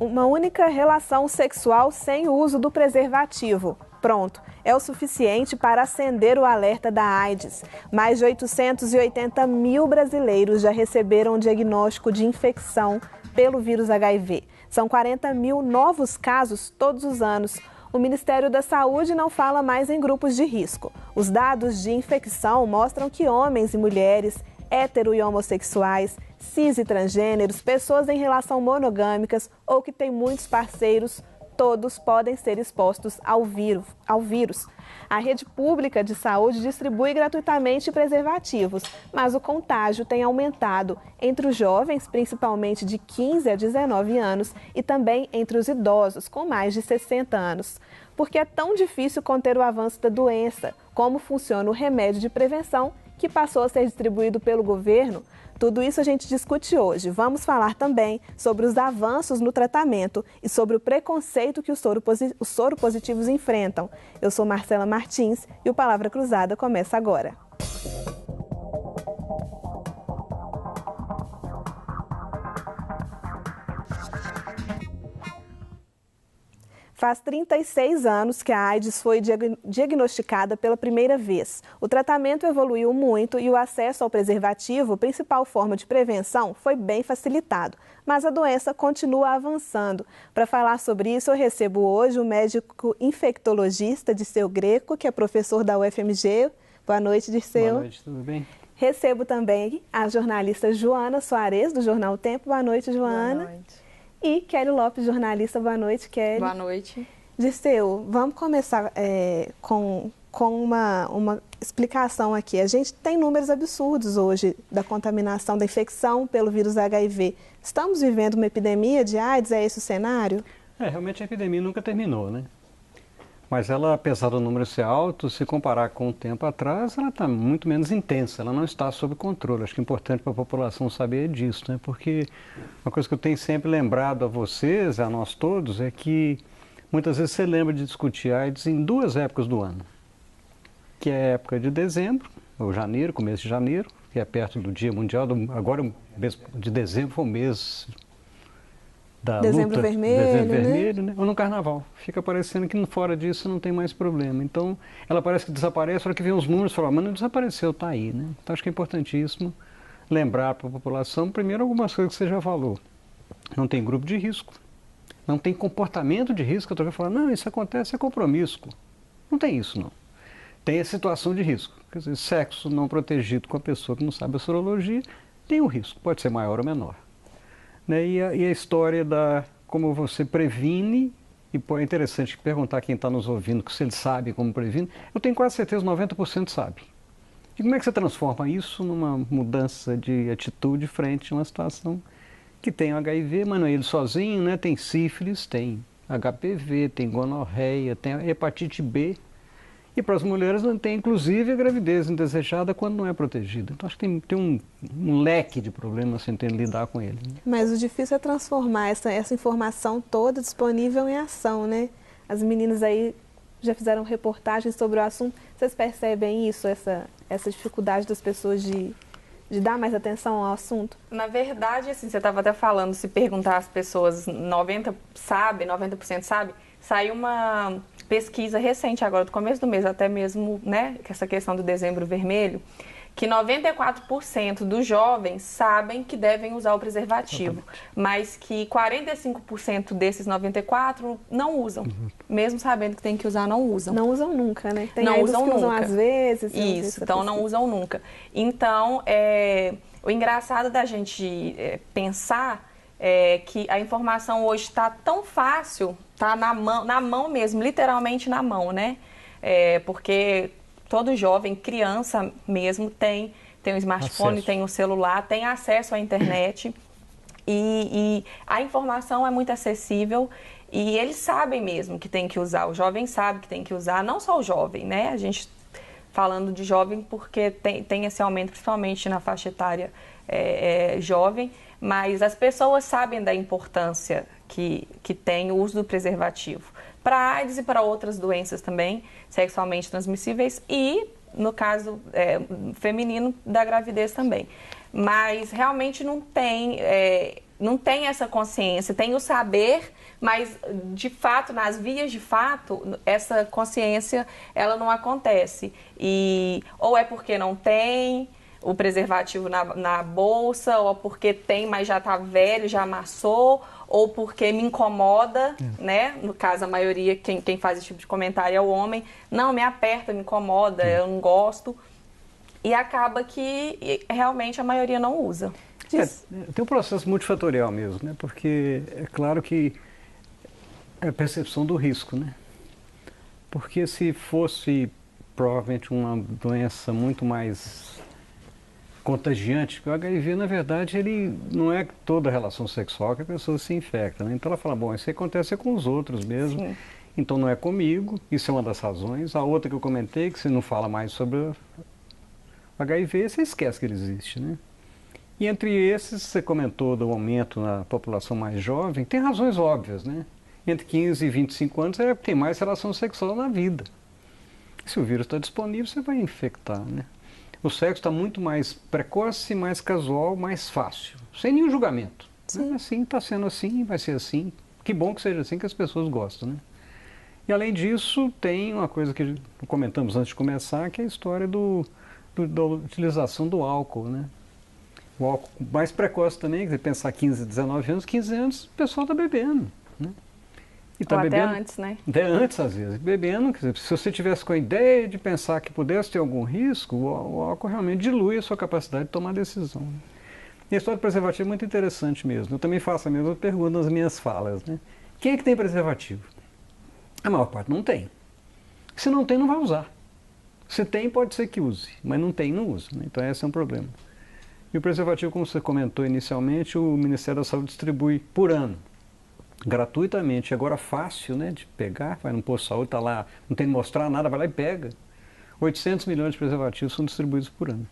Uma única relação sexual sem o uso do preservativo. Pronto, é o suficiente para acender o alerta da AIDS. Mais de 880 mil brasileiros já receberam o diagnóstico de infecção pelo vírus HIV. São 40 mil novos casos todos os anos. O Ministério da Saúde não fala mais em grupos de risco. Os dados de infecção mostram que homens e mulheres, hétero e homossexuais, cis e transgêneros, pessoas em relação monogâmicas ou que têm muitos parceiros, todos podem ser expostos ao vírus. A rede pública de saúde distribui gratuitamente preservativos, mas o contágio tem aumentado entre os jovens, principalmente de 15 a 19 anos, e também entre os idosos com mais de 60 anos. Porque é tão difícil conter o avanço da doença, como funciona o remédio de prevenção que passou a ser distribuído pelo governo. Tudo isso a gente discute hoje. Vamos falar também sobre os avanços no tratamento e sobre o preconceito que os soropositivos enfrentam. Eu sou Marcela Martins e o Palavra Cruzada começa agora. Faz 36 anos que a AIDS foi diagnosticada pela primeira vez. O tratamento evoluiu muito e o acesso ao preservativo, principal forma de prevenção, foi bem facilitado. Mas a doença continua avançando. Para falar sobre isso, eu recebo hoje o médico infectologista Dirceu Greco, que é professor da UFMG. Boa noite, Dirceu. Boa noite, tudo bem? Recebo também a jornalista Joana Soares, do Jornal Tempo. Boa noite, Joana. Boa noite. E Kelly Lopes, jornalista. Boa noite, Kelly. Boa noite. Dirceu, vamos começar com uma explicação aqui. A gente tem números absurdos hoje da contaminação, da infecção pelo vírus HIV. Estamos vivendo uma epidemia de AIDS? É esse o cenário? Realmente a epidemia nunca terminou, né? Mas ela, apesar do número ser alto, se comparar com um tempo atrás, ela está muito menos intensa, ela não está sob controle. Acho que é importante para a população saber disso, né? Porque uma coisa que eu tenho sempre lembrado a vocês, a nós todos, é que muitas vezes você lembra de discutir AIDS em duas épocas do ano, que é a época de dezembro, ou janeiro, começo de janeiro, que é perto do Dia Mundial, agora o mês de dezembro foi o mês da dezembro luta, vermelho, vermelho, né? Ou no carnaval. Fica parecendo que fora disso não tem mais problema. Então, ela parece que desaparece, na hora que vem os números, fala, mas não desapareceu, está aí, né? Então, acho que é importantíssimo lembrar para a população, primeiro, algumas coisas que você já falou. Não tem grupo de risco, não tem comportamento de risco. Eu estou falando, não, isso acontece, é compromisso. Não tem isso, não. Tem a situação de risco. Quer dizer, sexo não protegido com a pessoa que não sabe a sorologia, tem um risco, pode ser maior ou menor. Né? E a história da como você previne, e é interessante perguntar a quem está nos ouvindo se ele sabe como previne. Eu tenho quase certeza, 90% sabe. E como é que você transforma isso numa mudança de atitude frente a uma situação que tem o HIV, mas não é ele sozinho, né? Tem sífilis, tem HPV, tem gonorreia, tem a hepatite B. E para as mulheres não tem, inclusive, a gravidez indesejada quando não é protegida. Então, acho que tem um leque de problemas sem ter que lidar com ele. Né? Mas o difícil é transformar essa informação toda disponível em ação, né? As meninas aí já fizeram reportagens sobre o assunto. Vocês percebem isso, essa dificuldade das pessoas de dar mais atenção ao assunto? Na verdade, assim, você estava até falando, se perguntar às pessoas, 90% sabe, saiu uma pesquisa recente agora, do começo do mês, até mesmo, né, essa questão do dezembro vermelho, que 94% dos jovens sabem que devem usar o preservativo, mas que 45% desses 94% não usam. Mesmo sabendo que tem que usar, não usam. Não usam nunca, né? Tem não usam que usam nunca. Às vezes. Isso, então não usam nunca. Então, o engraçado da gente pensar é que a informação hoje está tão fácil, está na mão mesmo, literalmente na mão, né? Porque todo jovem, criança mesmo, tem um smartphone, tem um celular, tem acesso à internet e a informação é muito acessível e eles sabem mesmo que tem que usar, o jovem sabe que tem que usar, não só o jovem, né? A gente falando de jovem porque tem esse aumento principalmente na faixa etária jovem, mas as pessoas sabem da importância que tem o uso do preservativo para a AIDS e para outras doenças também sexualmente transmissíveis e, no caso feminino, da gravidez também. Mas realmente não tem não tem essa consciência, tem o saber, mas de fato, nas vias de fato, essa consciência ela não acontece. E ou é porque não tem o preservativo na bolsa, ou porque tem, mas já está velho, já amassou, ou porque me incomoda, né? No caso, a maioria, quem faz esse tipo de comentário é o homem. Não, me aperta, me incomoda, eu não gosto. E acaba que realmente a maioria não usa. Tem um processo multifatorial mesmo, né? Porque é claro que é a percepção do risco, né? Porque se fosse provavelmente uma doença muito mais contagiante, porque o HIV, na verdade, ele não é toda relação sexual que a pessoa se infecta, né? Então ela fala, bom, isso acontece com os outros mesmo, sim, então não é comigo, isso é uma das razões. A outra que eu comentei, que você não fala mais sobre o HIV, você esquece que ele existe, né? E entre esses, você comentou do aumento na população mais jovem, tem razões óbvias, né? Entre 15 e 25 anos tem mais relação sexual na vida. Se o vírus está disponível, você vai infectar, né? O sexo está muito mais precoce, mais casual, mais fácil, sem nenhum julgamento. Né? Assim, está sendo assim, vai ser assim. Que bom que seja assim, que as pessoas gostam, né? E além disso, tem uma coisa que comentamos antes de começar, que é a história da utilização do álcool, né? O álcool mais precoce também, quer dizer, pensar 15, 19 anos, 15 anos, o pessoal está bebendo, né? E tá ou bebendo, até antes, né? Até antes, às vezes. Bebendo, quer dizer, se você tivesse com a ideia de pensar que pudesse ter algum risco, o álcool realmente dilui a sua capacidade de tomar decisão. Né? E a história do preservativo é muito interessante mesmo. Eu também faço a mesma pergunta nas minhas falas, né? Quem é que tem preservativo? A maior parte não tem. Se não tem, não vai usar. Se tem, pode ser que use, mas não tem, não usa. Né? Então esse é um problema. E o preservativo, como você comentou inicialmente, o Ministério da Saúde distribui por ano, gratuitamente. Agora fácil, né, de pegar, vai no posto de saúde, está lá, não tem que mostrar nada, vai lá e pega. 800 milhões de preservativos são distribuídos por ano.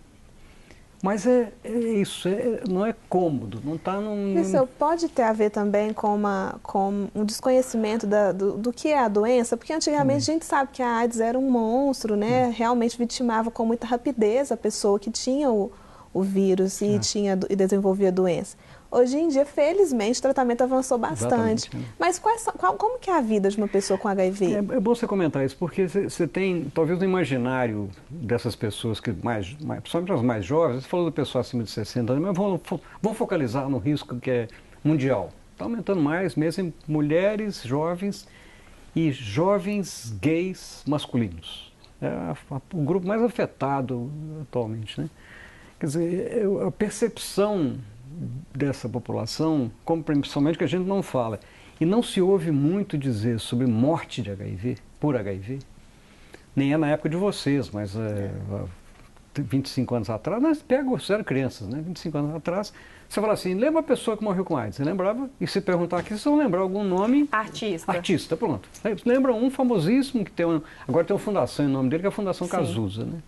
Mas é isso, não é cômodo, não está num... Isso pode ter a ver também com um desconhecimento do que é a doença, porque antigamente a gente sabe que a AIDS era um monstro, né? Realmente vitimava com muita rapidez a pessoa que tinha o vírus e desenvolvia a doença. Hoje em dia, felizmente, o tratamento avançou bastante. Mas como que é a vida de uma pessoa com HIV? É bom você comentar isso, porque você tem, talvez no imaginário dessas pessoas, principalmente as mais jovens, você falou da pessoa acima de 60 anos, mas vamos focalizar no risco que é mundial. Está aumentando mais mesmo em mulheres jovens e jovens gays masculinos. É o grupo mais afetado atualmente, né? Quer dizer, a percepção dessa população, como principalmente que a gente não fala, e não se ouve muito dizer sobre morte de HIV, por HIV, nem é na época de vocês, mas 25 anos atrás, nós vocês eram crianças, né? 25 anos atrás, você fala assim, lembra uma pessoa que morreu com AIDS? Você lembrava? E se perguntar aqui, vocês vão lembrar algum nome? Artista. Artista, pronto. Lembra um famosíssimo, que agora tem uma fundação em nome dele, que é a Fundação Cazuza, né?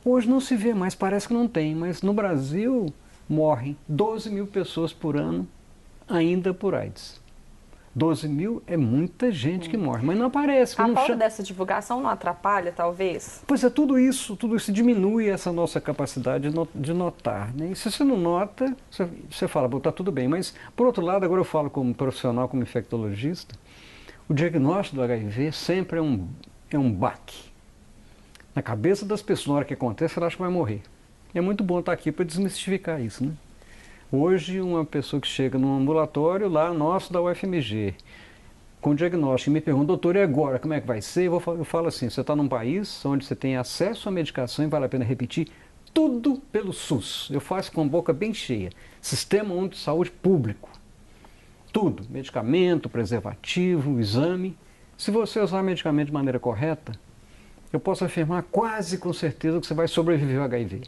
Hoje não se vê mais, parece que não tem, mas no Brasil morrem 12 mil pessoas por ano ainda por AIDS. 12 mil é muita gente que morre, mas não aparece. A falta dessa divulgação não atrapalha, talvez? Pois é, tudo isso diminui essa nossa capacidade de notar. Né? E se você não nota, você fala, está tudo bem. Mas, por outro lado, agora eu falo como profissional, como infectologista, o diagnóstico do HIV sempre é um baque. Na cabeça das pessoas, na hora que acontece, ela acha que vai morrer. É muito bom estar aqui para desmistificar isso, né? Hoje, uma pessoa que chega num ambulatório lá, nosso da UFMG, com diagnóstico, e me pergunta, doutor, e agora, como é que vai ser? Eu falo assim, você está num país onde você tem acesso à medicação, e vale a pena repetir, tudo pelo SUS. Eu faço com a boca bem cheia. Sistema Único de Saúde Público. Tudo. Medicamento, preservativo, exame. Se você usar medicamento de maneira correta, eu posso afirmar quase com certeza que você vai sobreviver ao HIV.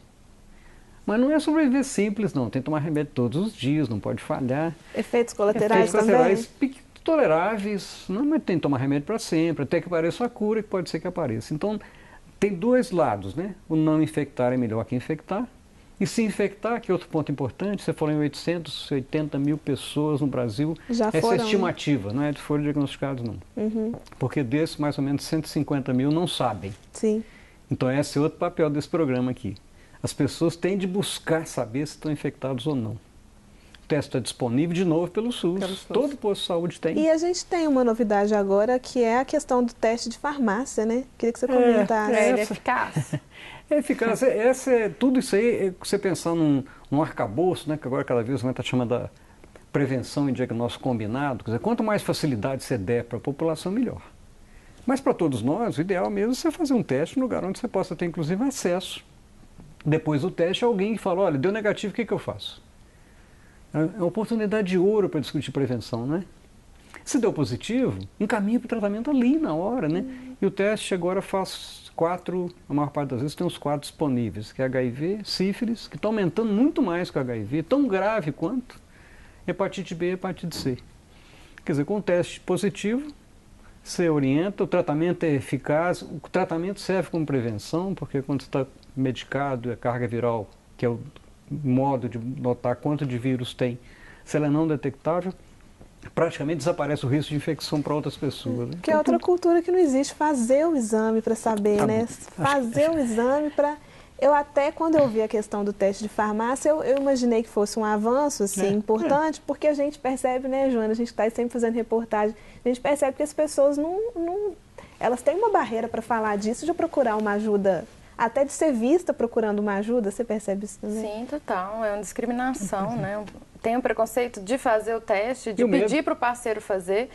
Mas não é sobreviver simples, não. Tem que tomar remédio todos os dias, não pode falhar. Efeitos colaterais também? Efeitos colaterais toleráveis, não, mas tem que tomar remédio para sempre, até que apareça a cura, que pode ser que apareça. Então, tem dois lados, né? O não infectar é melhor que infectar. E se infectar, que é outro ponto importante, você falou em 880 mil pessoas no Brasil. Essa é estimativa, não é de foram diagnosticados, não. Porque desses, mais ou menos 150 mil não sabem. Sim. Então esse é outro papel desse programa aqui. As pessoas têm de buscar saber se estão infectados ou não. teste está disponível de novo pelo SUS. Todo posto de saúde tem. E a gente tem uma novidade agora, que é a questão do teste de farmácia, né? Queria que você comentasse. Ele é eficaz. É eficaz. Tudo isso aí, você pensar num arcabouço, né, que agora cada vez mais está chamando da prevenção e diagnóstico combinado. Quer dizer, quanto mais facilidade você der para a população, melhor. Mas para todos nós, o ideal mesmo é você fazer um teste no lugar onde você possa ter, inclusive, acesso. Depois do teste, alguém que fala, olha, deu negativo, o que eu faço? É uma oportunidade de ouro para discutir prevenção, né? Se deu positivo, encaminha para o tratamento ali na hora, né? E o teste agora faz 4, a maior parte das vezes tem uns 4 disponíveis, que é HIV, sífilis, que está aumentando muito mais que o HIV, tão grave quanto hepatite B e hepatite C. Quer dizer, com o teste positivo, você orienta, o tratamento é eficaz, o tratamento serve como prevenção, porque quando você está medicado, a carga viral, que é o modo de notar quanto de vírus tem, se ela é não detectável, praticamente desaparece o risco de infecção para outras pessoas. Né? Que é outra cultura que não existe, fazer o exame para saber, né? Fazer o exame para... Eu até, quando eu vi a questão do teste de farmácia, eu imaginei que fosse um avanço, assim, importante, porque a gente percebe, né, Joana, a gente está sempre fazendo reportagem, a gente percebe que as pessoas elas têm uma barreira para falar disso, de procurar uma ajuda, até de ser vista procurando uma ajuda, você percebe isso também? Sim, total, é uma discriminação, né? Tem o preconceito de fazer o teste, de pedir para o parceiro fazer.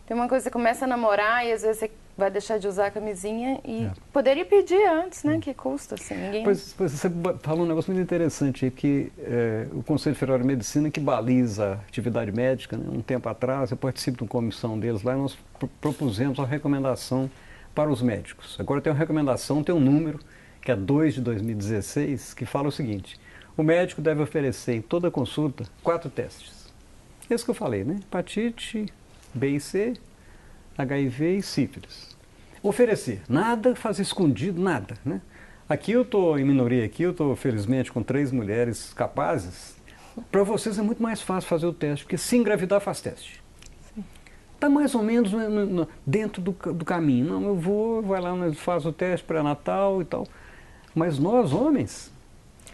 Tem uma coisa, você começa a namorar e às vezes você vai deixar de usar a camisinha e poderia pedir antes, né? Que custa, assim, ninguém... Pois você falou um negócio muito interessante aí, que o Conselho Federal de Medicina, que baliza a atividade médica, né, um tempo atrás, eu participo de uma comissão deles lá e nós propusemos uma recomendação para os médicos. Agora tem uma recomendação, tem um número, que é 2 de 2016, que fala o seguinte: o médico deve oferecer em toda consulta 4 testes. Esse que eu falei, né? Hepatite B e C, HIV e sífilis. Oferecer, nada fazer escondido, nada, né? Aqui eu estou em minoria, aqui eu estou felizmente com 3 mulheres capazes. Para vocês é muito mais fácil fazer o teste, porque se engravidar faz teste. Está mais ou menos dentro do caminho. Não, vai lá, faz o teste pré-natal e tal. Mas nós, homens,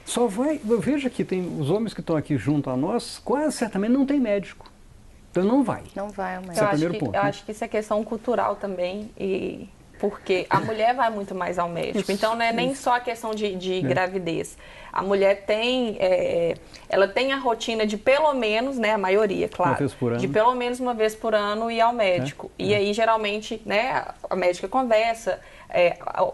só vai... Eu vejo que tem os homens que estão aqui junto a nós, quase certamente não tem médico. Então não vai. Não vai ao médico. Esse é o primeiro ponto. Eu acho que isso é questão cultural também, porque a mulher vai muito mais ao médico. Isso, então não é nem só a questão de gravidez. A mulher ela tem a rotina de pelo menos, né, a maioria, claro, uma vez por ano. De pelo menos uma vez por ano ir ao médico. E aí geralmente, né, a médica conversa,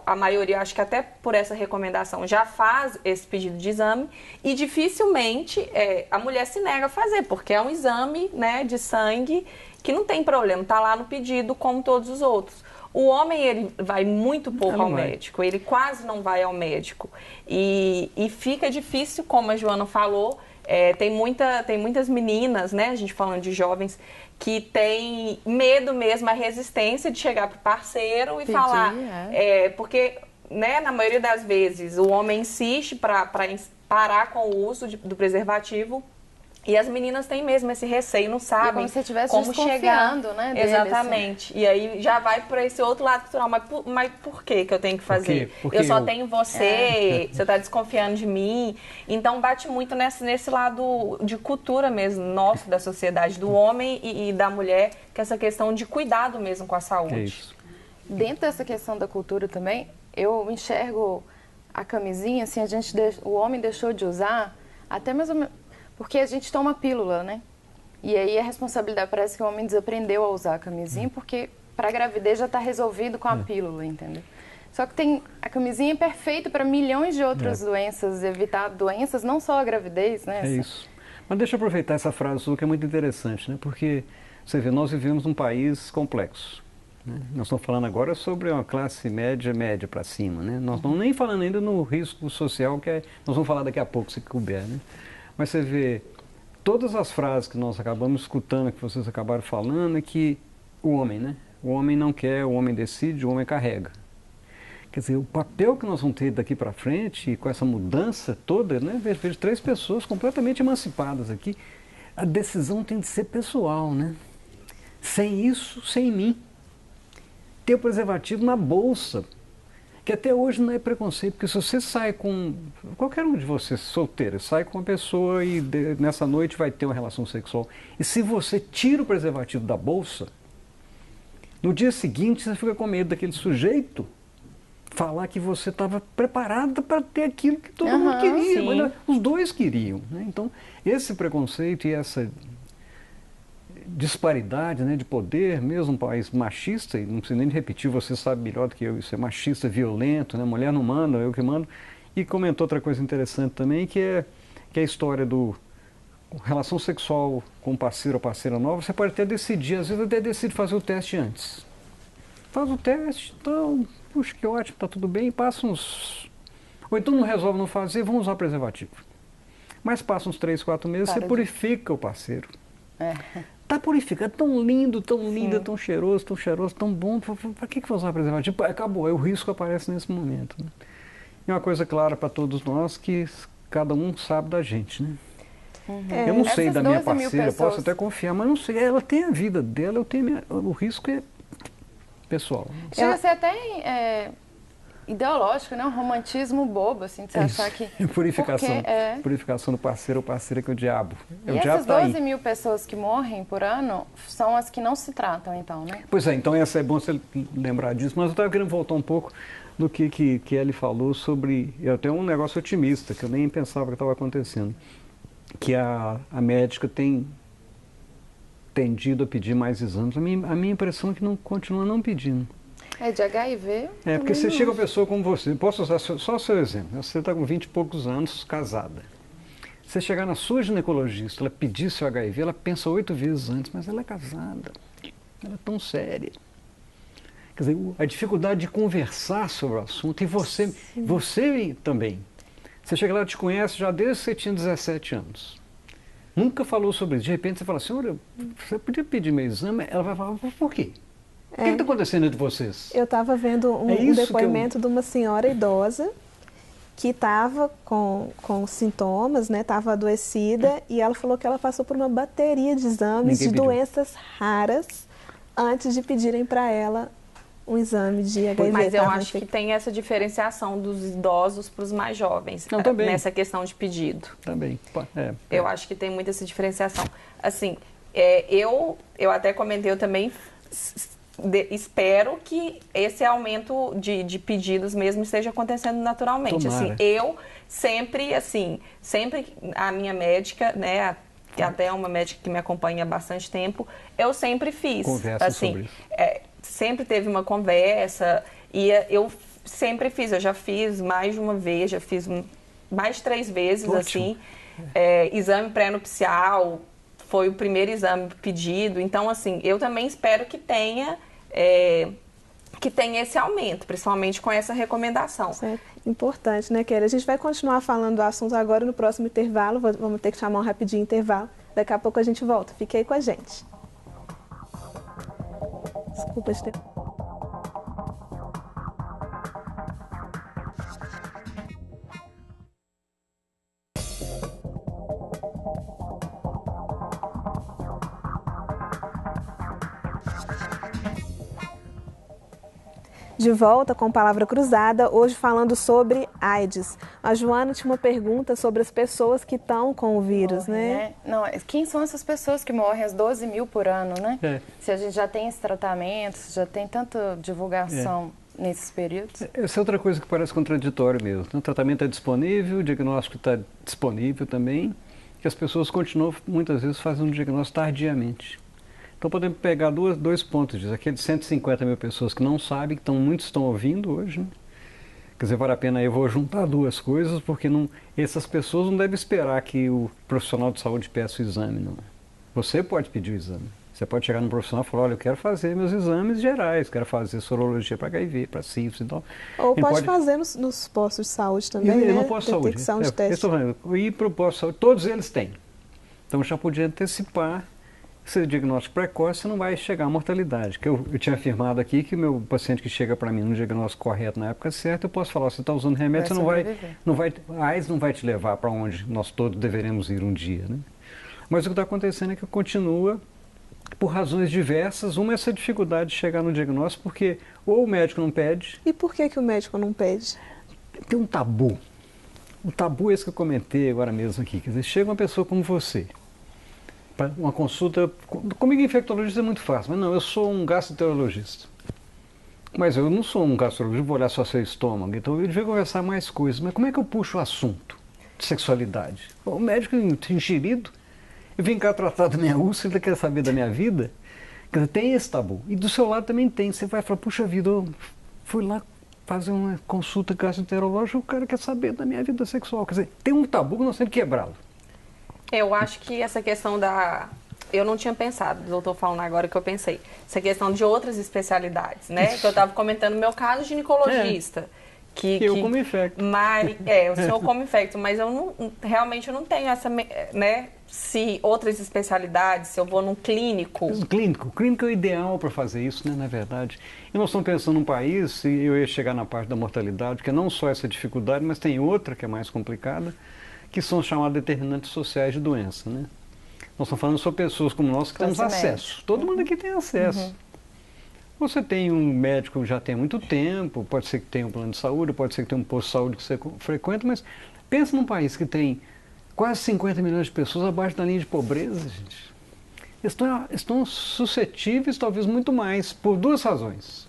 a maioria, acho que até por essa recomendação, já faz esse pedido de exame e dificilmente a mulher se nega a fazer, porque é um exame, né, de sangue que não tem problema, está lá no pedido como todos os outros. O homem, ele vai muito pouco ao médico, ele quase não vai ao médico. E fica difícil, como a Joana falou, tem muitas meninas, né, a gente falando de jovens, que tem medo mesmo, a resistência de chegar para o parceiro e falar. Porque, né, na maioria das vezes, o homem insiste para parar com o uso do preservativo. E as meninas têm mesmo esse receio, não sabem como se estivesse como chegar, né, dele, exatamente. Assim. E aí já vai para esse outro lado cultural. Mas por que eu tenho que fazer? Porque eu só tenho você, você está desconfiando de mim. Então bate muito nesse lado de cultura mesmo, nosso, da sociedade, do homem e da mulher, que é essa questão de cuidado mesmo com a saúde. É isso. Dentro dessa questão da cultura também, eu enxergo a camisinha, assim, o homem deixou de usar até mais ou menos... Porque a gente toma pílula, né? E aí a responsabilidade, parece que o homem desaprendeu a usar a camisinha, porque para a gravidez já está resolvido com a pílula, entendeu? Só que a camisinha é perfeita para milhões de outras doenças, evitar doenças, não só a gravidez, né? É isso. Mas deixa eu aproveitar essa frase sua, que é muito interessante, né? Porque, você vê, nós vivemos num país complexo. Né? Nós estamos falando agora sobre uma classe média para cima, né? Nós não estamos nem falando ainda no risco social, nós vamos falar daqui a pouco, se couber, né? Mas você vê, todas as frases que nós acabamos escutando, que vocês acabaram falando, é que o homem, né? O homem não quer, o homem decide, o homem carrega. Quer dizer, o papel que nós vamos ter daqui para frente, com essa mudança toda, né? Vejo 3 pessoas completamente emancipadas aqui. A decisão tem de ser pessoal, né? Sem isso, sem mim. Ter o preservativo na bolsa. que até hoje não é preconceito, porque se você sai com, qualquer um de vocês solteiro, sai com uma pessoa e nessa noite vai ter uma relação sexual, e se você tira o preservativo da bolsa, no dia seguinte você fica com medo daquele sujeito falar que você estava preparada para ter aquilo que todo mundo queria, mas os dois queriam, né? Então, esse preconceito e essa disparidade, né, de poder, mesmo um país machista, e não preciso nem repetir, você sabe melhor do que eu, isso é machista, violento, né, mulher não manda, eu que mando. E comentou outra coisa interessante também, que é a história do relação sexual com um parceiro ou parceira nova, você pode até decidir, às vezes até decide fazer o teste antes. Faz o teste, então, puxa, que ótimo, tá tudo bem, passa uns... Ou então não resolve não fazer, vamos usar preservativo. Mas passa uns 3, 4 meses, você purifica o parceiro. Tá purificado, tão lindo, tão lindo, tão cheiroso, tão bom. Para que vou usar preservativo? Acabou, aí o risco aparece nesse momento. Né? E uma coisa clara para todos nós, que cada um sabe da gente. Né? Eu não sei da minha parceira, posso até confiar, mas não sei. Ela tem a vida dela, eu tenho o risco é pessoal. Chega a ser até ideológico, né? Um romantismo bobo, assim, de você achar que... Purificação do parceiro ou parceira que é o diabo. E essas 12 mil pessoas que morrem por ano são as que não se tratam, então, né? Pois é, então é bom você lembrar disso, mas eu estava querendo voltar um pouco do que ele falou sobre, até um negócio otimista, que eu nem pensava que estava acontecendo, que a médica tem tendido a pedir mais exames. A minha impressão é que não continua não pedindo. De HIV? Porque você chega uma pessoa como você, posso usar só o seu exemplo, você está com 20 e poucos anos, casada. Você chegar na sua ginecologista, ela pedir seu HIV, ela pensa 8 vezes antes, mas ela é casada, ela é tão séria. Quer dizer, a dificuldade de conversar sobre o assunto, e você também. Você chega lá, ela te conhece já desde que você tinha 17 anos. Nunca falou sobre isso. De repente você fala, senhora, você podia pedir meu exame? Ela vai falar, por quê? O que está acontecendo entre vocês? Eu estava vendo um depoimento de uma senhora idosa que estava com sintomas, né? Estava adoecida, e ela falou que ela passou por uma bateria de exames de doenças raras antes de pedirem para ela um exame de HIV. Mas eu acho que tem essa diferenciação dos idosos para os mais jovens, nessa questão de pedido. Também. Eu acho que tem muita essa diferenciação. Assim, eu até comentei, eu também espero que esse aumento de pedidos mesmo esteja acontecendo naturalmente. Tomara. Assim, eu sempre a minha médica, né, até uma médica que me acompanha há bastante tempo, eu sempre fiz. Conversa sobre isso. Sempre teve uma conversa, e eu sempre fiz, eu já fiz mais de uma vez, já fiz mais de 3 vezes, assim, exame pré-nupcial, foi o primeiro exame pedido, então, assim, eu também espero que tenha esse aumento, principalmente com essa recomendação. Certo. Importante, né, Kelly? A gente vai continuar falando do assunto agora no próximo intervalo, vamos ter que chamar um rapidinho intervalo, daqui a pouco a gente volta, fique aí com a gente. Desculpa de ter... De volta com Palavra Cruzada, hoje falando sobre AIDS. A Joana tinha uma pergunta sobre as pessoas que estão com o vírus, né? Não, quem são essas pessoas que morrem, as 12 mil por ano, né? Se a gente já tem esse tratamento, se já tem tanta divulgação nesses períodos. Essa é outra coisa que parece contraditório mesmo. O tratamento é disponível, o diagnóstico está disponível também, que as pessoas continuam, muitas vezes, fazendo o diagnóstico tardiamente. Então podemos pegar dois pontos disso. Aqueles 150 mil pessoas que não sabem, que muitos estão ouvindo hoje, né? Quer dizer, vale a pena, eu vou juntar duas coisas, porque essas pessoas não devem esperar que o profissional de saúde peça o exame, não. Você pode pedir o exame. Você pode chegar no profissional e falar, olha, eu quero fazer meus exames gerais, quero fazer sorologia para HIV, para sífilis e tal. Ou pode fazer nos postos de saúde também, né? No posto de saúde. Detecção de teste. Ir para o posto de saúde, todos eles têm. Então já podia antecipar. Se o diagnóstico precoce, você não vai chegar à mortalidade. Que eu tinha afirmado aqui que o meu paciente que chega para mim no diagnóstico correto na época certa, eu posso falar, você está usando remédio, a AIDS não vai te levar para onde nós todos deveremos ir um dia, né? Mas o que está acontecendo é que continua por razões diversas. Uma é essa dificuldade de chegar no diagnóstico, porque ou o médico não pede. E por que o médico não pede? Tem um tabu. O tabu é esse que eu comentei agora mesmo aqui. Quer dizer, chega uma pessoa como você, para uma consulta. Comigo, infectologista é muito fácil, mas não, eu sou um gastroenterologista. Mas eu não sou um gastroenterologista, vou olhar só seu estômago, então eu devia conversar mais coisas. Mas como é que eu puxo o assunto de sexualidade? O médico enxerido, eu vim cá tratar da minha úlcera, ele quer saber da minha vida. Quer dizer, tem esse tabu. E do seu lado também tem. Você vai falar, puxa vida, eu fui lá fazer uma consulta gastroenterológica, o cara quer saber da minha vida sexual. Quer dizer, tem um tabu que nós temos que quebrá-lo. Eu acho que essa questão da... Eu não tinha pensado, o doutor falando agora que eu pensei. Essa questão de outras especialidades, né? Isso. Que eu estava comentando no meu caso, ginecologista. Eu como infecto. Mas, o senhor como infecto, mas eu não, realmente eu não tenho essa, né? Se outras especialidades, se eu vou num clínico. O clínico é o ideal para fazer isso, né, na verdade. E nós estamos pensando num país, e eu ia chegar na parte da mortalidade, que é não só essa dificuldade, mas tem outra que é mais complicada, que são os chamados determinantes sociais de doença, né? Nós estamos falando sobre pessoas como nós que temos acesso. Todo mundo aqui tem acesso. Você tem um médico que já tem muito tempo, pode ser que tenha um plano de saúde, pode ser que tenha um posto de saúde que você frequenta, mas pensa num país que tem quase 50 milhões de pessoas abaixo da linha de pobreza, gente. Estão suscetíveis, talvez muito mais, por duas razões.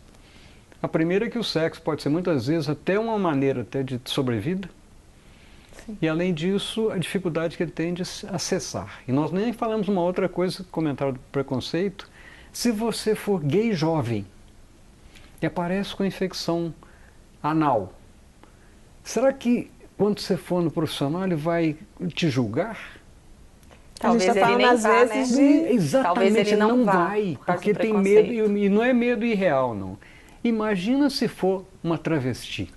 A primeira é que o sexo pode ser muitas vezes até uma maneira até de sobrevida. Sim. E além disso, a dificuldade que ele tem de acessar. E nós nem falamos uma outra coisa, comentário do preconceito. Se você for gay jovem e aparece com infecção anal, será que quando você for no profissional ele vai te julgar? Talvez ele nem às vá, vezes né? de... Exatamente, ele não vai, porque tem medo, e não é medo irreal, não. Imagina se for uma travesti,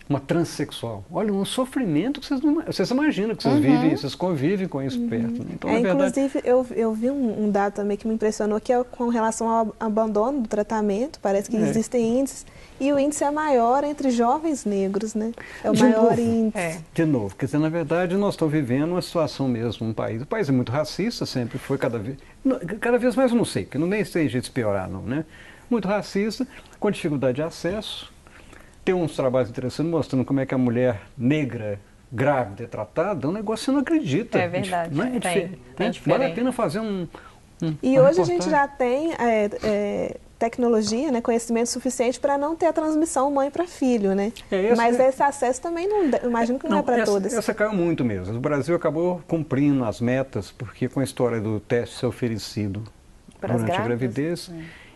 uma transexual. Olha, um sofrimento que vocês imaginam, que vocês vivem, vocês convivem com isso perto. Né? Então, na verdade... Inclusive, eu vi um dado também que me impressionou, que é com relação ao abandono do tratamento. Parece que existem índices, e o índice é maior entre jovens negros, né? É o maior índice. De novo, quer dizer, na verdade, nós estamos vivendo uma situação mesmo, um país. O país é muito racista, sempre foi cada vez mais, eu não sei, porque não tem jeito de piorar, não, né? Muito racista, com dificuldade de acesso. Tem uns trabalhos interessantes mostrando como é que a mulher negra grávida é tratada, é um negócio que você não acredita. É verdade. Não é tem Vale a pena fazer E hoje a gente já tem tecnologia, né, conhecimento suficiente para não ter a transmissão mãe para filho, né? Mas esse acesso também imagino que não é para todas. Essa caiu muito mesmo. O Brasil acabou cumprindo as metas, porque com a história do teste ser oferecido durante a gravidez.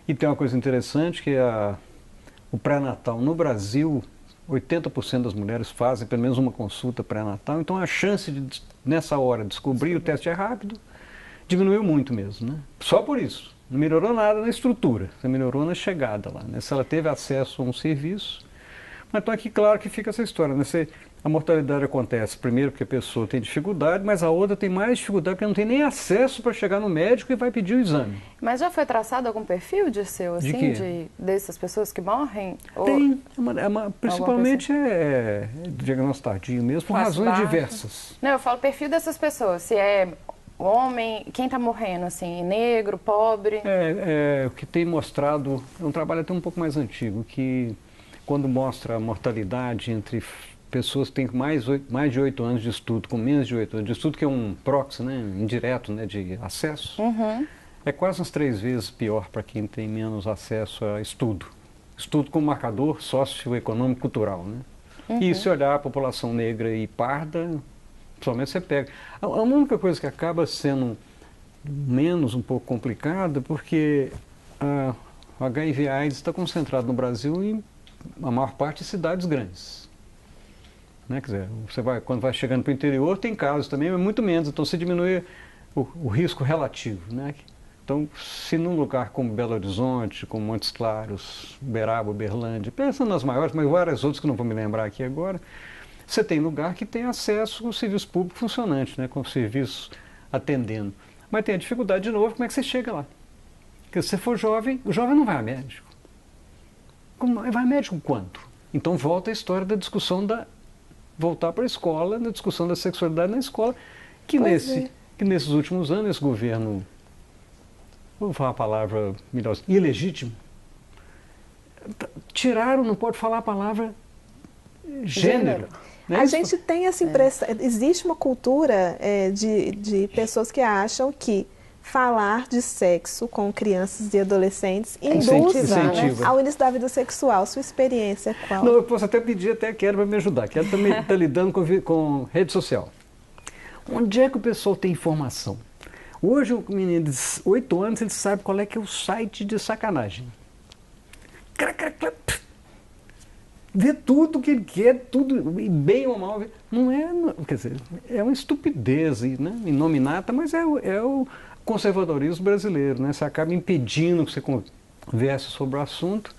E tem uma coisa interessante que o pré-natal no Brasil, 80% das mulheres fazem pelo menos uma consulta pré-natal, então a chance de, nessa hora, descobrir o teste é rápido, diminuiu muito mesmo, né? Só por isso. Não melhorou nada na estrutura, só melhorou na chegada lá, né? Se ela teve acesso a um serviço. Mas então aqui, claro que fica essa história, né? A mortalidade acontece primeiro porque a pessoa tem dificuldade, mas a outra tem mais dificuldade porque não tem nem acesso para chegar no médico e vai pedir o exame. Mas já foi traçado algum perfil de seu, assim, dessas pessoas que morrem? Tem, principalmente diagnóstico tardio mesmo, por razões diversas. Não, eu falo perfil dessas pessoas, se é homem, quem está morrendo, assim, negro, pobre? O que tem mostrado, é um trabalho até um pouco mais antigo, que quando mostra a mortalidade entre pessoas que têm mais de 8 anos de estudo, com menos de 8 anos de estudo, que é um proxy, né, indireto, né, de acesso, é quase umas 3 vezes pior para quem tem menos acesso a estudo. Estudo com marcador socioeconômico cultural, né? E se olhar a população negra e parda, somente você pega. A única coisa que acaba sendo menos um pouco complicada, porque o HIV/AIDS está concentrado no Brasil em a maior parte de cidades grandes. Né? Quer dizer, quando vai chegando para o interior, tem casos também, mas muito menos. Então, você diminui o risco relativo. Né? Então, se num lugar como Belo Horizonte, como Montes Claros, Uberaba, Uberlândia, pensando nas maiores, mas várias outras que não vou me lembrar aqui agora, você tem lugar que tem acesso com o serviço público funcionante, né? Com o serviço atendendo. Mas tem a dificuldade, de novo, como é que você chega lá? Porque se você for jovem, o jovem não vai a médico. Vai a médico quanto? Então volta a história da discussão voltar para a escola, na discussão da sexualidade na escola, que nesses últimos anos, esse governo vou falar a palavra melhor, ilegítimo. Tiraram, não pode falar a palavra gênero. Né? A gente tem essa impressão, existe uma cultura de pessoas que acham que falar de sexo com crianças e adolescentes induz ao início da vida sexual. Sua experiência é qual? Não, eu posso até pedir até a Kelly para me ajudar. Kelly também está lidando com rede social. Onde é que o pessoal tem informação? Hoje o menino de 8 anos, ele sabe qual é que é o site de sacanagem. Vê tudo que ele quer, tudo, bem ou mal. Não é, quer dizer, é uma estupidez, né? Inominata, mas é o conservadorismo brasileiro, né? Você acaba impedindo que você converse sobre o assunto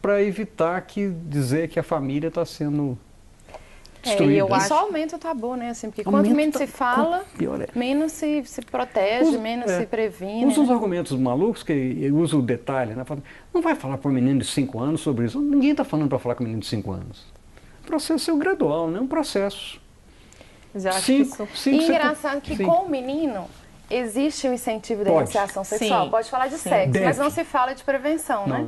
para evitar dizer que a família está sendo destruída. E só aumenta o tabu, né? Assim, porque quanto menos se fala, menos se protege, menos se previne. Usa os argumentos malucos, que usa o detalhe, né? Não vai falar para um menino de 5 anos sobre isso. Ninguém está falando para falar com um menino de 5 anos. O processo é gradual, não é um processo. E engraçado que com o menino existe o incentivo da iniciação sexual. Sim. Pode falar de sexo, mas não se fala de prevenção, né?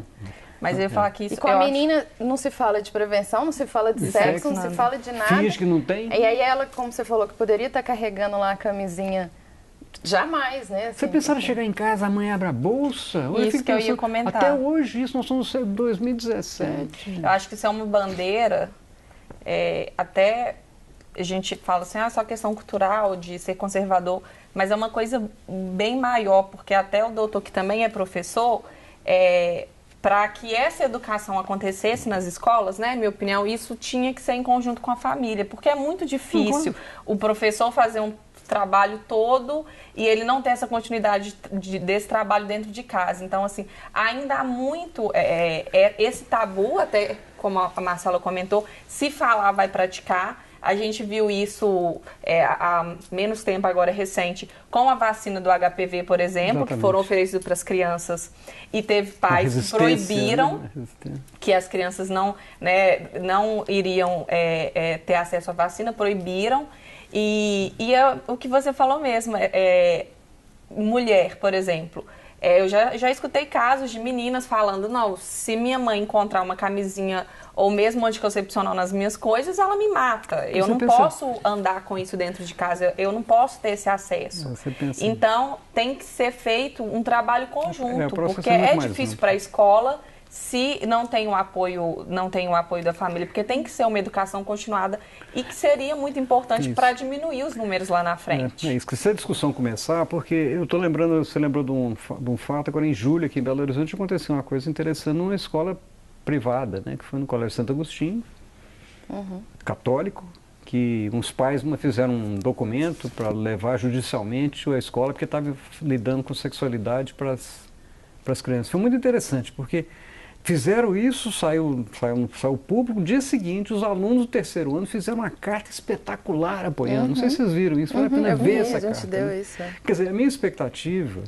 Mas eu ia falar que isso... E com a menina não se fala de prevenção, não se fala de sexo, não se fala de nada. Finge que não tem. E aí ela, como você falou, que poderia estar carregando lá a camisinha, jamais, né? Assim, você pensava chegar em casa, a mãe abre a bolsa? Isso que eu ia comentar. Até hoje, isso, nós estamos em 2017. Eu acho que isso é uma bandeira, até a gente fala assim, só questão cultural, de ser conservador, mas é uma coisa bem maior, porque até o doutor, que também é professor, para que essa educação acontecesse nas escolas, né, minha opinião, isso tinha que ser em conjunto com a família, porque é muito difícil o professor fazer um trabalho todo e ele não ter essa continuidade desse trabalho dentro de casa. Então, assim, ainda há muito esse tabu, até como a Marcela comentou, se falar vai praticar. A gente viu isso há menos tempo, agora recente, com a vacina do HPV, por exemplo, que foram oferecidas para as crianças. E teve pais que proibiram que as crianças não iriam ter acesso à vacina, proibiram. E o que você falou mesmo, mulher, por exemplo. Eu já escutei casos de meninas falando, não, se minha mãe encontrar uma camisinha ou mesmo anticoncepcional nas minhas coisas, ela me mata. Eu não posso andar com isso dentro de casa, eu não posso ter esse acesso. Então, tem que ser feito um trabalho conjunto, porque é difícil para a escola se não tem o apoio da família, porque tem que ser uma educação continuada e que seria muito importante para diminuir os números lá na frente. É isso, que se a discussão começar, porque eu estou lembrando, você lembrou de um fato, agora em julho aqui em Belo Horizonte aconteceu uma coisa interessante numa escola privada, né, que foi no Colégio Santo Agostinho, católico, que uns pais fizeram um documento para levar judicialmente a escola, porque estava lidando com sexualidade para as crianças. Foi muito interessante, porque fizeram isso, saiu público. No dia seguinte, os alunos do 3º ano fizeram uma carta espetacular apoiando. Não sei se vocês viram isso, vale a pena ver essa carta. A gente deu isso. Quer dizer, a minha expectativa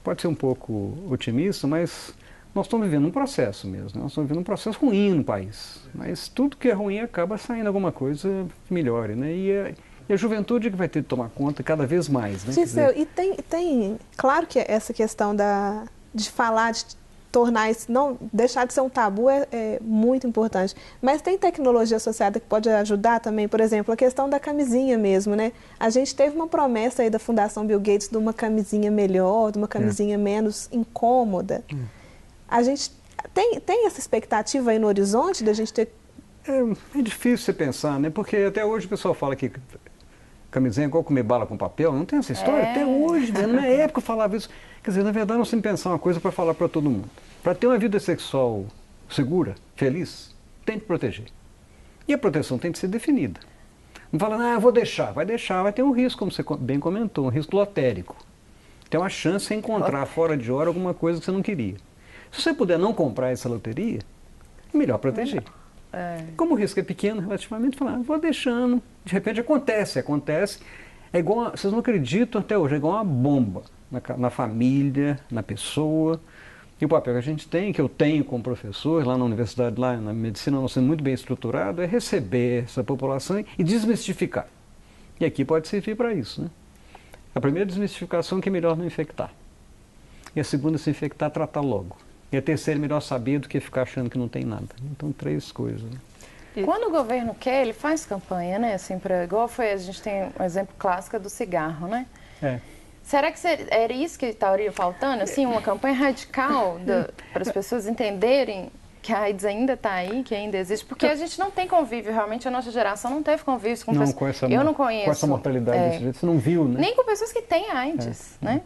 pode ser um pouco otimista, mas nós estamos vivendo um processo mesmo. Nós estamos vivendo um processo ruim no país. Mas tudo que é ruim acaba saindo alguma coisa que melhore, né? E a juventude que vai ter que tomar conta cada vez mais, né? Gisele, e tem, claro que essa questão de falar, de tornar isso, não deixar de ser um tabu é muito importante. Mas tem tecnologia associada que pode ajudar também, por exemplo, a questão da camisinha mesmo, né? A gente teve uma promessa aí da Fundação Bill Gates de uma camisinha melhor, de uma camisinha menos incômoda. A gente tem essa expectativa aí no horizonte da gente ter... É difícil você pensar, né? Porque até hoje o pessoal fala que camisinha é igual comer bala com papel, não tem essa história? Até hoje, né? Na minha época eu falava isso. Quer dizer, na verdade nós temos que pensar uma coisa para falar para todo mundo. Para ter uma vida sexual segura, feliz, tem que proteger. E a proteção tem que ser definida. Não fala, eu vou deixar. Vai deixar, vai ter um risco, como você bem comentou, um risco lotérico. Tem uma chance de encontrar fora de hora alguma coisa que você não queria. Se você puder não comprar essa loteria, é melhor proteger. Como o risco é pequeno, relativamente, falar, vou deixando. De repente acontece. É igual, vocês não acreditam até hoje, é igual uma bomba na família, na pessoa. E o papel que a gente tem, que eu tenho como professor, lá na universidade, lá na medicina, nós somos muito bem estruturado, é receber essa população e desmistificar. E aqui pode servir para isso, né? A primeira desmistificação é que é melhor não infectar. E a segunda, se infectar, tratar logo. E a terceira, melhor saber do que ficar achando que não tem nada. Então, 3 coisas. Né? Quando o governo quer, ele faz campanha, né? Assim, igual a gente tem um exemplo clássico do cigarro, né? Será que era isso que estaria faltando? Assim, uma campanha radical para as pessoas entenderem que a AIDS ainda está aí, que ainda existe? Porque a gente não tem convívio, realmente a nossa geração não teve convívio com pessoas... Eu não conheço. Com essa mortalidade desse jeito, você não viu, né? Nem com pessoas que têm AIDS, né?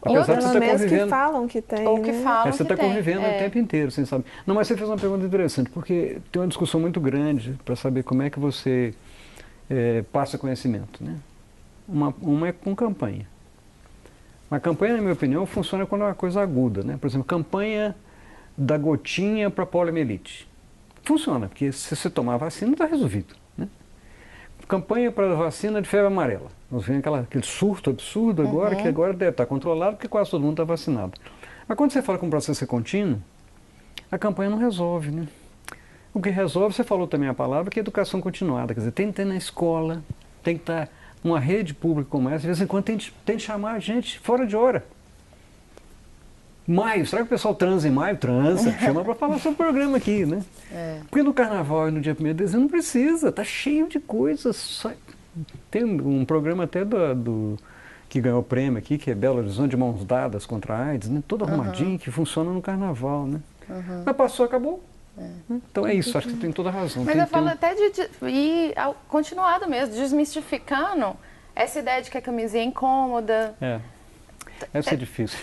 Apesar de você estar convivendo, que falam que tem. Ou que falam você está convivendo o tempo inteiro, você sabe. Não, mas você fez uma pergunta interessante, porque tem uma discussão muito grande para saber como é que você passa conhecimento, né? Uma é com campanha. Uma campanha, na minha opinião, funciona quando é uma coisa aguda, né? Por exemplo, campanha da gotinha para poliomielite. Funciona, porque se você tomar a vacina, está resolvido, né? Campanha para a vacina de febre amarela. Nós vemos aquele surto absurdo agora, que agora deve estar controlado, porque quase todo mundo está vacinado. Mas quando você fala com o processo contínuo, a campanha não resolve, né? O que resolve, você falou também a palavra, que é educação continuada. Quer dizer, tem que ter na escola, tem que estar numa rede pública como essa, de vez em quando tem que chamar a gente fora de hora. Maio, será que o pessoal transa em maio? Transa, chama para falar sobre o programa aqui, né? Porque no carnaval e no dia 1º de dezembro não precisa, tá cheio de coisas. Tem um programa até que ganhou o prêmio aqui, que é Belo Horizonte de Mãos Dadas contra a AIDS, né? Todo arrumadinho, que funciona no carnaval, né? Mas passou, acabou. Então é isso, acho que você tem toda a razão. Mas eu falo até de ir continuado mesmo, desmistificando essa ideia de que a camisinha é incômoda. Deve ser difícil.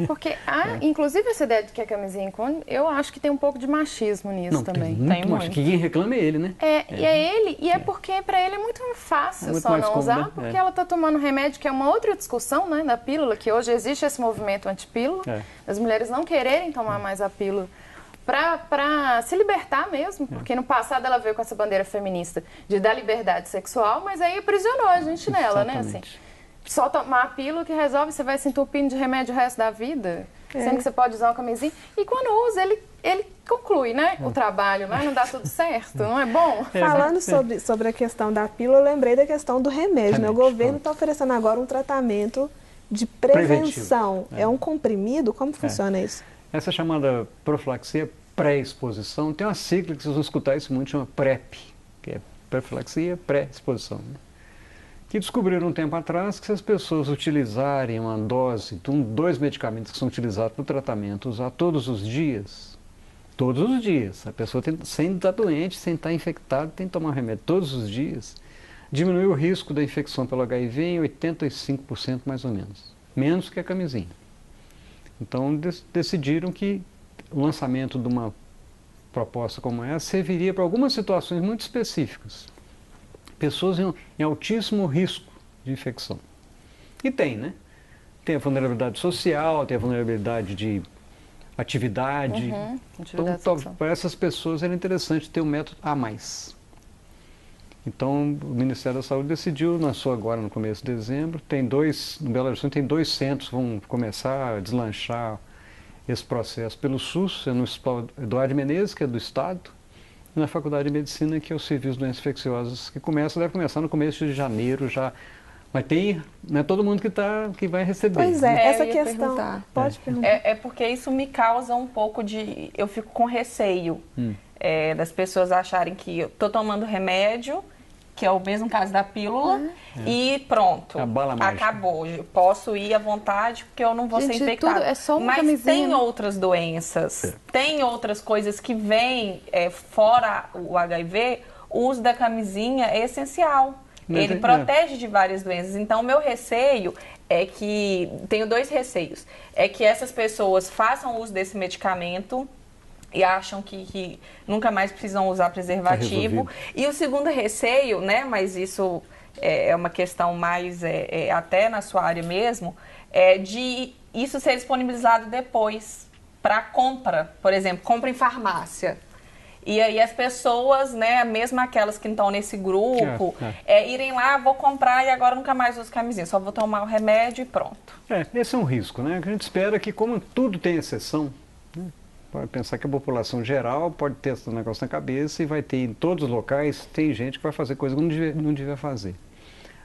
Porque inclusive essa ideia de que a camisinha é incômoda, eu acho que tem um pouco de machismo nisso também. Tem muito. Que quem reclama é ele, né? E é ele, e é porque para ele é muito fácil muito só não cômodo, usar, porque ela está tomando remédio, que é uma outra discussão, né, da pílula, que hoje existe esse movimento antipílula, as mulheres não quererem tomar mais a pílula, para se libertar mesmo, porque no passado ela veio com essa bandeira feminista de dar liberdade sexual, mas aí aprisionou a gente nela, né? Assim, só tomar a pílula que resolve, você vai se entupindo de remédio o resto da vida, sendo que você pode usar uma camisinha. E quando usa, ele conclui, né, o trabalho, mas não dá tudo certo, não é bom? Falando sobre a questão da pílula, eu lembrei da questão do remédio, né? O governo está oferecendo agora um tratamento de prevenção. É um comprimido? Como funciona isso? Essa chamada profilaxia pré-exposição, tem uma sigla que vocês vão escutar isso muito, chama PrEP, que é profilaxia pré-exposição, né? Que descobriram um tempo atrás que se as pessoas utilizarem uma dose, 2 medicamentos que são utilizados para o tratamento, usar todos os dias, a pessoa sem estar doente, sem estar infectada, tem que tomar remédio todos os dias, diminui o risco da infecção pelo HIV em 85% mais ou menos que a camisinha. Então decidiram que o lançamento de uma proposta como essa serviria para algumas situações muito específicas. Pessoas em altíssimo risco de infecção. E tem, né? Tem a vulnerabilidade social, tem a vulnerabilidade de atividade. Então, para essas pessoas era interessante ter um método a mais. Então, o Ministério da Saúde decidiu, lançou agora no começo de dezembro, no Belo Horizonte tem 2 centros que vão começar a deslanchar esse processo pelo SUS, no Hospital Eduardo Menezes, que é do Estado, e na Faculdade de Medicina, que é o Serviço de Doenças Infecciosas, que deve começar no começo de janeiro já. Mas não é todo mundo que vai receber. Pois é, essa questão. Pode perguntar. É porque isso me causa um pouco de... Eu fico com receio das pessoas acharem que eu estou tomando remédio, que é o mesmo caso da pílula, e pronto, acabou. Eu posso ir à vontade porque eu não vou ser infectada. É só uma Mas camisinha, tem outras doenças, tem outras coisas que vêm fora o HIV, o uso da camisinha é essencial. Ele protege de várias doenças. Então, o meu receio é que... Tenho 2 receios. É que essas pessoas façam uso desse medicamento e acham que nunca mais precisam usar preservativo. E o segundo receio, né, mas isso é uma questão mais até na sua área mesmo, é de isso ser disponibilizado depois para compra. Por exemplo, compra em farmácia. E aí as pessoas, né, mesmo aquelas que estão nesse grupo, irem lá, vou comprar e agora nunca mais uso camisinha, só vou tomar o remédio e pronto. Esse é um risco, né? A gente espera que, como tudo tem exceção, né, pode pensar que a população geral pode ter esse negócio na cabeça e vai ter em todos os locais, tem gente que vai fazer coisa que não devia fazer.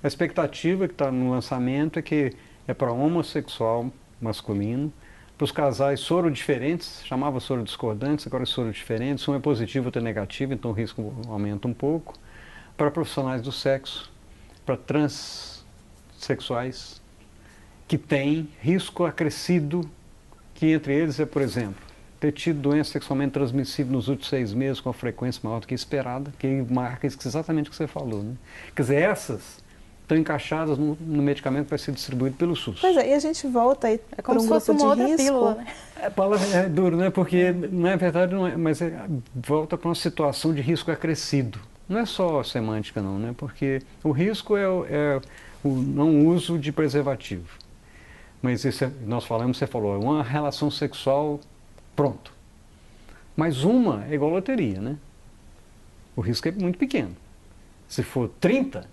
A expectativa que está no lançamento é que é para homossexual masculino, para os casais soro diferentes, chamava soro discordantes, agora é soro diferentes, um é positivo, outro é negativo, então o risco aumenta um pouco. Para profissionais do sexo, para transexuais, que têm risco acrescido, que entre eles é, por exemplo, ter tido doença sexualmente transmissível nos últimos 6 meses com a frequência maior do que esperada, que marca exatamente o que você falou, né? Quer dizer, essas estão encaixadas no medicamento que vai ser distribuído pelo SUS. Pois é, e a gente volta aí É como para um se fosse grupo uma de outra risco. pílula, né? A palavra é duro, né? Porque, na verdade, não é, mas volta para uma situação de risco acrescido. Não é só semântica, não, né? Porque o risco é o não uso de preservativo. Mas isso nós falamos, você falou, é uma relação sexual, pronto. Mas uma é igual loteria, né? O risco é muito pequeno. Se for 30,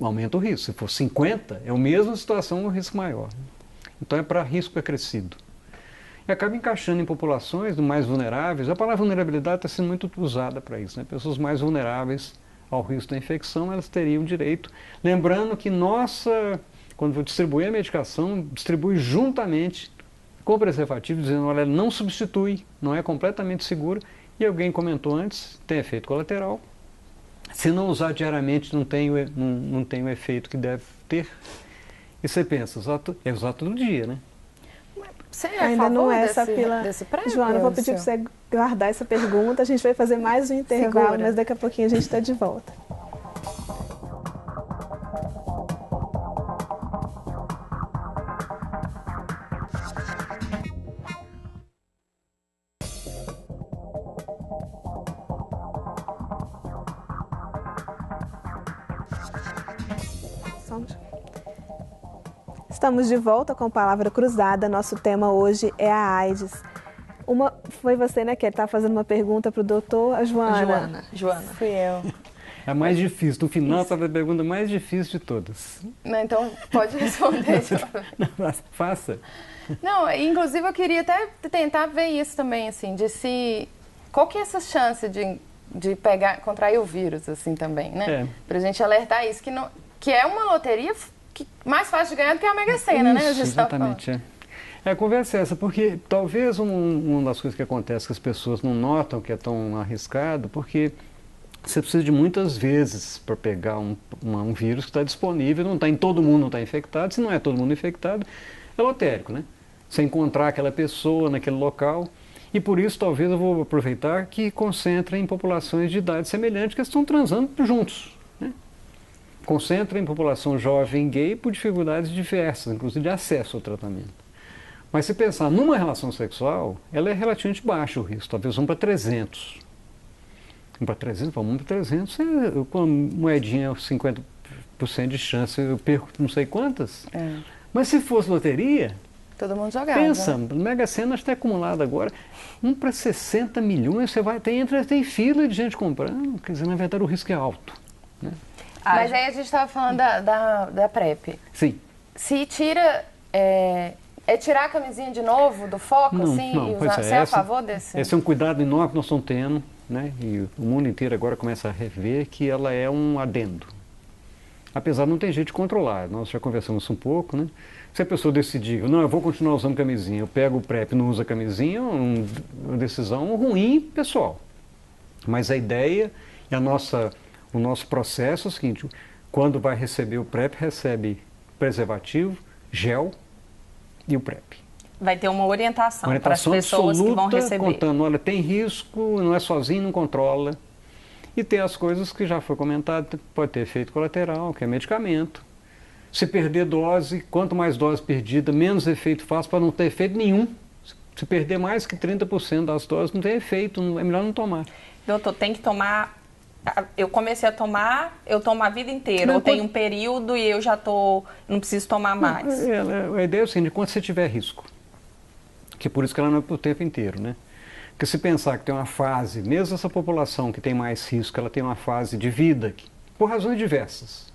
aumenta o risco. Se for 50, é a mesma situação, o risco maior. Então é para risco acrescido. E acaba encaixando em populações mais vulneráveis. A palavra vulnerabilidade está sendo muito usada para isso, né? Pessoas mais vulneráveis ao risco da infecção, elas teriam direito. Lembrando que quando distribuir a medicação, distribui juntamente com o preservativo, dizendo, olha, não substitui, não é completamente seguro. E alguém comentou antes, tem efeito colateral. Se não usar diariamente, não tem o efeito que deve ter. E você pensa, é usar todo dia, né? Você é Ainda a não favor é essa pila. desse prêmio? Joana, eu vou pedir para você guardar essa pergunta. A gente vai fazer mais um intervalo, Segura. mas daqui a pouquinho a gente está de volta. Estamos de volta com Palavra Cruzada. Nosso tema hoje é a AIDS. Foi você, né, que está fazendo uma pergunta para o doutor, a Joana. Joana. Fui eu. É a mais difícil. No final, está a pergunta mais difícil de todas. Não, então, pode responder. Não, faça. Não, inclusive eu queria até tentar ver isso também, assim, qual que é essa chance de contrair o vírus, assim, também, né? É. Pra gente alertar isso, que é uma loteria mais fácil de ganhar do que a Mega Sena, né? A gente Exatamente, a conversa é essa, porque talvez uma das coisas que acontece que as pessoas não notam que é tão arriscado, porque você precisa de muitas vezes para pegar um vírus que está disponível, não está em todo mundo, não está infectado. Se não é todo mundo infectado, é lotérico, né? Você encontrar aquela pessoa naquele local. E por isso, talvez, eu vou aproveitar que concentra em populações de idade semelhante que estão transando juntos, né? Concentra em população jovem gay por dificuldades diversas, inclusive de acesso ao tratamento. Mas se pensar numa relação sexual, ela é relativamente baixa o risco, talvez 1 para 300. 1 para 300, 1 para 300, com a moedinha 50% de chance, eu perco não sei quantas. É. Mas se fosse loteria, Todo mundo jogava. pensa, Mega Sena está acumulada agora, 1 para 60 milhões, tem fila de gente comprando, quer dizer, na verdade o risco é alto, né? Mas aí a gente estava falando da PrEP. Sim. Se tira... É tirar a camisinha de novo do foco, assim, e usar. Você é a favor desse? Esse é um cuidado enorme que nós estamos tendo, né? E o mundo inteiro agora começa a rever que ela é um adendo. Apesar de não ter jeito de controlar, nós já conversamos um pouco, né? Se a pessoa decidir, não, eu vou continuar usando camisinha, eu pego o PrEP e não uso a camisinha, é uma decisão ruim pessoal. Mas a ideia e o nosso processo é o seguinte, quando vai receber o PrEP, recebe preservativo, gel e o PrEP. Vai ter uma orientação para as pessoas que vão receber. Contando, olha, tem risco, não é sozinho, não controla. E tem as coisas que já foi comentado, pode ter efeito colateral, que é medicamento. Se perder dose, quanto mais dose perdida, menos efeito faz para não ter efeito nenhum. Se perder mais que 30% das doses, não tem efeito, é melhor não tomar. Doutor, tem que tomar... Eu comecei a tomar, eu tomo a vida inteira. Não, ou tem um período e eu já não preciso tomar mais. A ideia é o seguinte, quando você tiver risco, que por isso que ela não é para o tempo inteiro, né? Porque se pensar que tem uma fase, mesmo essa população que tem mais risco, ela tem uma fase de vida, por razões diversas,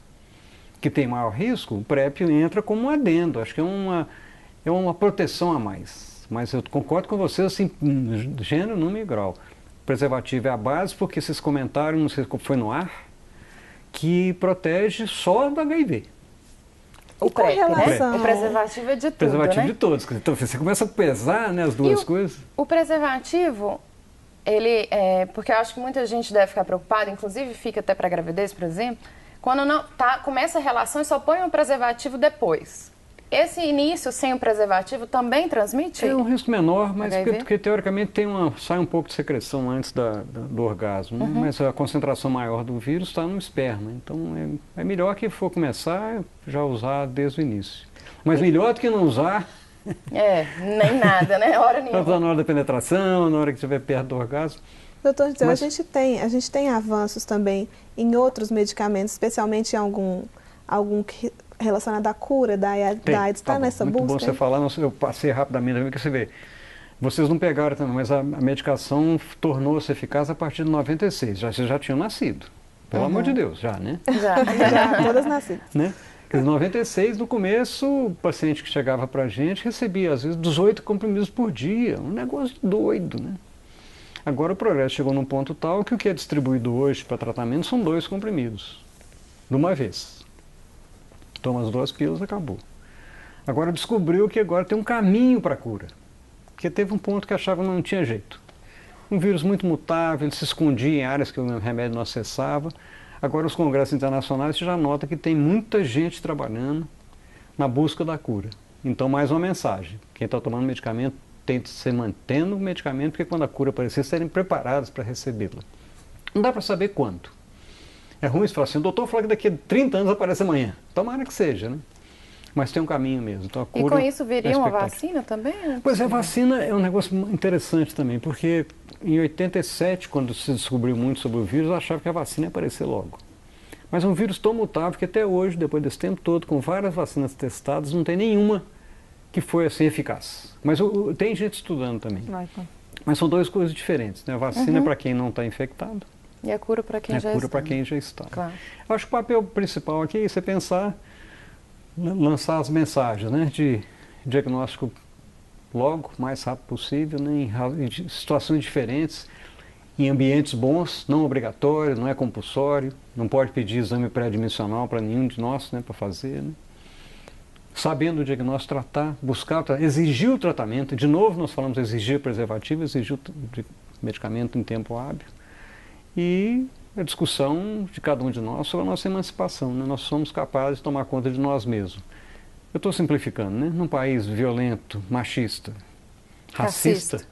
que tem maior risco, o PrEP entra como um adendo, acho que é uma proteção a mais. Mas eu concordo com você, assim, gênero, número e grau. Preservativo é a base, porque vocês comentaram, não sei se foi no ar, que protege só do HIV. o PrEP, relação- né? O preservativo é de tudo, Preservativo né? de todos. Então, você começa a pesar, né, as duas coisas. O preservativo, porque eu acho que muita gente deve ficar preocupada, inclusive fica até para gravidez, por exemplo, quando não começa a relação e só põe um preservativo depois. Esse início sem o preservativo também transmite? É um risco menor, mas HIV? porque teoricamente sai um pouco de secreção antes do orgasmo, né? Mas a concentração maior do vírus está no esperma. Então é melhor que for começar já usar desde o início. Mas melhor do que não usar. Nem nada, né? Hora nenhuma. Usar na hora da penetração, na hora que estiver perto do orgasmo. Doutor Giseu, a gente tem avanços também em outros medicamentos, especialmente em algum relacionado à cura da AIDS. Está nessa muito busca? Muito bom você falar, eu passei rapidamente também, que você vê. Vocês não pegaram também, mas a medicação tornou-se eficaz a partir de 96. Vocês já tinham nascido. Pelo amor de Deus, já, né? Já, todas nascidas. Né? Em 96, no começo, o paciente que chegava para a gente recebia, às vezes, 18 comprimidos por dia. Um negócio doido, né? Agora o progresso chegou num ponto tal que o que é distribuído hoje para tratamento são 2 comprimidos, de uma vez. Toma as 2 pílulas, acabou. Agora descobriu que agora tem um caminho para a cura. Porque teve um ponto que achava que não tinha jeito. Um vírus muito mutável, ele se escondia em áreas que o remédio não acessava. Agora os congressos internacionais você já nota que tem muita gente trabalhando na busca da cura. Então mais uma mensagem, quem está tomando medicamento tem que se mantendo o medicamento, porque quando a cura aparecer, serem preparados para recebê-la. Não dá para saber quanto. É ruim você falar assim, o doutor falou que daqui a 30 anos aparece amanhã. Tomara que seja, né? Mas tem um caminho mesmo. Então, a cura, e com isso viria uma vacina também? Pois é, a vacina é um negócio interessante também, porque em 87, quando se descobriu muito sobre o vírus, eu achava que a vacina ia aparecer logo. Mas é um vírus tão mutável que até hoje, depois desse tempo todo, com várias vacinas testadas, não tem nenhuma que foi assim eficaz. Mas tem gente estudando também. Mas são 2 coisas diferentes, né? A vacina é para quem não está infectado. E a cura para quem já está. A cura para quem já está. Claro. Eu acho que o papel principal aqui é você pensar, lançar as mensagens, né, de diagnóstico logo, o mais rápido possível, né, em situações diferentes, em ambientes bons, não obrigatório, não é compulsório, não pode pedir exame pré-admissional para nenhum de nós, né, para fazer, né. Sabendo o diagnóstico, tratar, buscar, exigir o tratamento. De novo nós falamos exigir preservativo, exigir o medicamento em tempo hábil. E a discussão de cada um de nós sobre a nossa emancipação, né? Nós somos capazes de tomar conta de nós mesmos. Eu estou simplificando, né? Num país violento, machista, racista,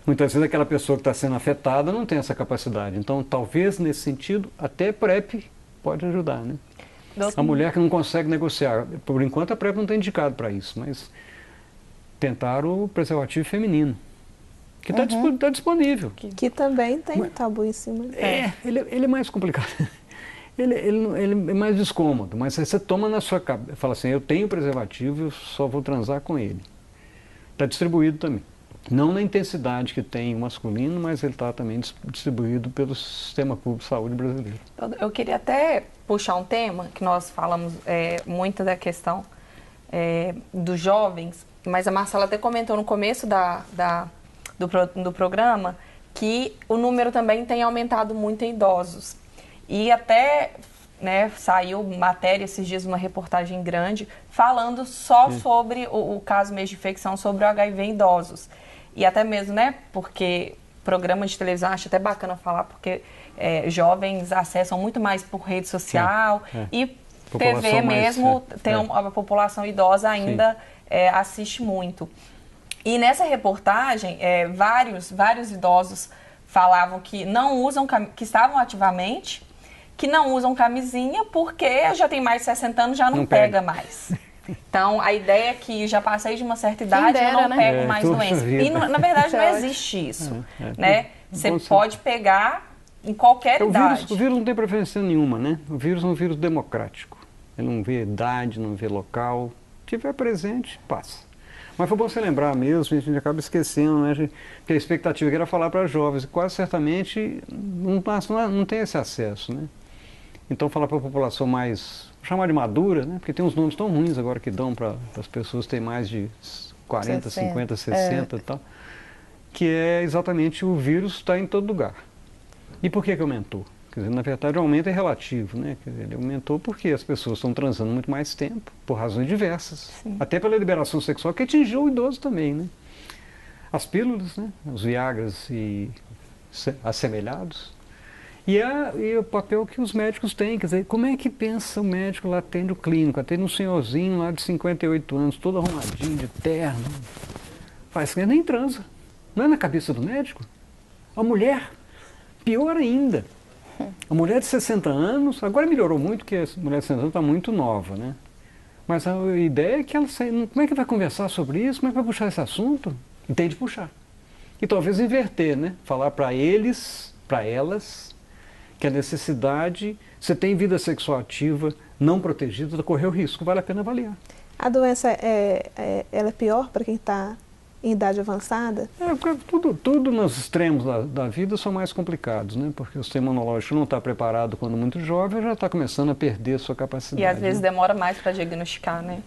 muitas vezes aquela pessoa que está sendo afetada não tem essa capacidade. Então, talvez nesse sentido, até PrEP pode ajudar, né? A mulher que não consegue negociar, por enquanto a PrEP não está indicado para isso, mas tentar o preservativo feminino, que está disponível. Que também tem um tabu em cima. Ele é mais complicado. Ele é mais descômodo, mas você toma na sua cabeça, fala assim, eu tenho preservativo, eu só vou transar com ele. Está distribuído também. Não na intensidade que tem o masculino, mas ele está também distribuído pelo Sistema Público de Saúde brasileiro. Eu queria até puxar um tema, que nós falamos muito da questão dos jovens, mas a Marcela até comentou no começo do programa que o número também tem aumentado muito em idosos. E até saiu matéria esses dias, uma reportagem grande, falando só sobre o caso mesmo de infecção sobre o HIV em idosos. E até mesmo, porque programa de televisão, acho até bacana falar, porque jovens acessam muito mais por rede social e população TV mesmo, a população idosa ainda assiste muito. E nessa reportagem, vários idosos falavam que não usam, que estavam ativamente, que não usam camisinha porque já tem mais de 60 anos, já não pega mais. Então, a ideia é que já passei de uma certa idade, eu não pego mais doença. E, na verdade, não existe isso, né? Você pode pegar em qualquer idade. O vírus não tem preferência nenhuma, né? O vírus é um vírus democrático. Ele não vê idade, não vê local. Se tiver presente, passa. Mas foi bom você lembrar mesmo, a gente acaba esquecendo, né? Porque a expectativa era falar para jovens, e quase certamente não tem esse acesso, né? Então, falar para a população mais, chamar de madura, né? Porque tem uns nomes tão ruins agora que dão para as pessoas que têm mais de 40, 50, 60 e tal, que é exatamente o vírus está em todo lugar. E por que aumentou? Quer dizer, na verdade, o aumento é relativo, né? Quer dizer, ele aumentou porque as pessoas estão transando muito mais tempo, por razões diversas. Sim. Até pela liberação sexual, que atingiu o idoso também, né? As pílulas, né? Os Viagras e assemelhados. E o papel que os médicos têm, quer dizer, como é que pensa o médico lá, atende o clínico, atende um senhorzinho lá de 58 anos, todo arrumadinho, de terno, faz que nem transa. Não é na cabeça do médico? A mulher, pior ainda. A mulher de 60 anos, agora melhorou muito, porque a mulher de 60 anos está muito nova, né? Mas a ideia é que ela sai, como é que vai conversar sobre isso? Como é que vai puxar esse assunto? E tem de puxar. E talvez inverter, né? Falar para eles, para elas, que a necessidade, você tem vida sexual ativa, não protegida, correr o risco, vale a pena avaliar. A doença ela é pior para quem está em idade avançada? Tudo nos extremos da vida são mais complicados, né? Porque o sistema imunológico não está preparado quando muito jovem, já está começando a perder sua capacidade. E às vezes demora mais para diagnosticar, né?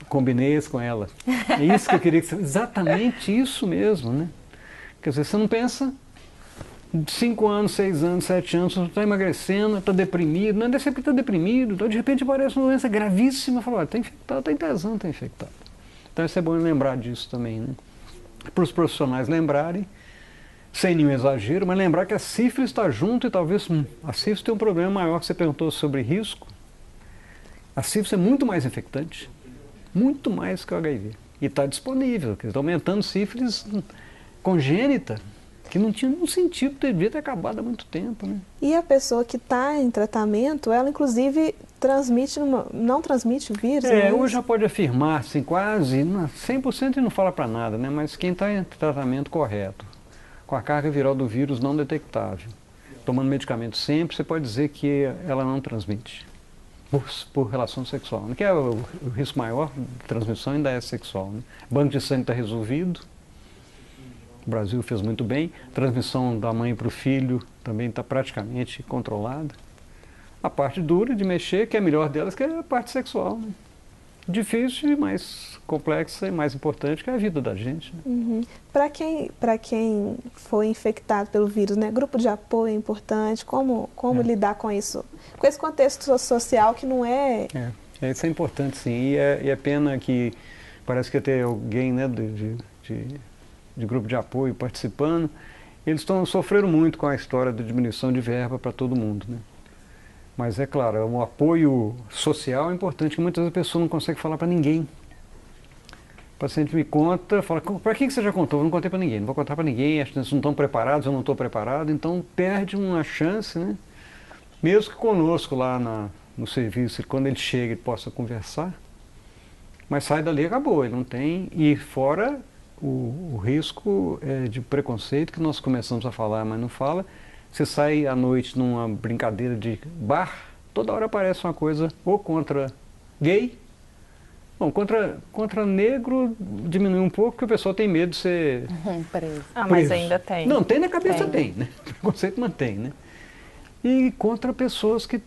Combinei isso com ela. É isso que eu queria que você... Exatamente isso mesmo, né? Quer dizer, você não pensa... 5 anos, 6 anos, 7 anos, está emagrecendo, está deprimido, não é sempre está deprimido, então de repente aparece uma doença gravíssima, fala, olha, está infectado, está em tesão, está infectado. Então isso é bom lembrar disso também, né? Para os profissionais lembrarem, sem nenhum exagero, mas lembrar que a sífilis está junto e talvez a sífilis tem um problema maior que você perguntou sobre risco. A sífilis é muito mais infectante, muito mais que o HIV. E está disponível, está aumentando sífilis congênita, que não tinha nenhum sentido, devia ter acabado há muito tempo, né? E a pessoa que está em tratamento, ela inclusive não transmite o vírus? Hoje já pode afirmar, assim, quase 100% e não fala para nada, né? Mas quem está em tratamento correto, com a carga viral do vírus não detectável, tomando medicamento sempre, você pode dizer que ela não transmite, por relação sexual, né? Que é o risco maior de transmissão ainda é sexual, né? Banco de sangue está resolvido. O Brasil fez muito bem. A transmissão da mãe para o filho também está praticamente controlada. A parte dura de mexer, que é a melhor delas, que é a parte sexual, né? Difícil e mais complexa e mais importante, que é a vida da gente, né? Uhum. Para quem foi infectado pelo vírus, né? Grupo de apoio é importante. Como lidar com isso? Com esse contexto social que não é... Isso é importante, sim. E é pena que parece que ter alguém, né, de grupo de apoio participando, eles sofreram muito com a história da diminuição de verba para todo mundo, né? Mas é claro, o apoio social é importante, que muitas vezes a pessoa não consegue falar para ninguém. O paciente me conta, fala, para que você já contou? Eu não contei para ninguém, não vou contar para ninguém, as pessoas não estão preparadas, eu não estou preparado, então perde uma chance, né? Mesmo que conosco lá no serviço, quando ele chega, ele possa conversar, mas sai dali e acabou, ele não tem, e fora... O risco de preconceito que nós começamos a falar, mas não fala. Você sai à noite numa brincadeira de bar, toda hora aparece uma coisa ou contra gay. Bom, contra negro diminui um pouco, porque o pessoal tem medo de ser preso. Mas ainda tem. Não, tem na cabeça, tem, né? O preconceito mantém, né? E contra pessoas que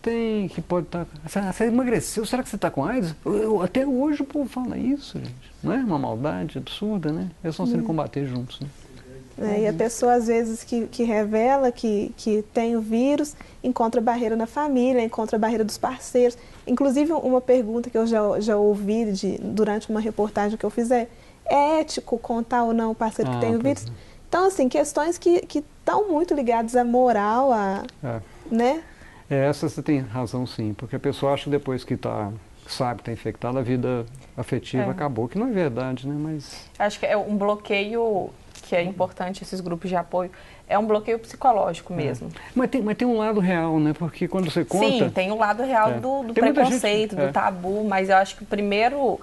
pode estar... Você emagreceu, será que você está com AIDS? Até hoje o povo fala isso, gente. Não é uma maldade absurda, né? Eles estão sendo combater juntos, né? E a pessoa, às vezes, que revela que tem o vírus, encontra barreira na família, encontra barreira dos parceiros. Inclusive, uma pergunta que eu já ouvi durante uma reportagem que eu fiz é ético contar ou não o parceiro que tem o vírus? Então, assim, questões que estão muito ligadas à moral, né? Essa você tem razão, sim, porque a pessoa acha que depois que sabe que está infectada, a vida afetiva acabou, que não é verdade, né? Mas... Acho que é um bloqueio que é importante, esses grupos de apoio, é um bloqueio psicológico mesmo. Mas tem um lado real, né? Porque quando você conta... Sim, tem um lado real do preconceito, do tabu, mas eu acho que o primeiro...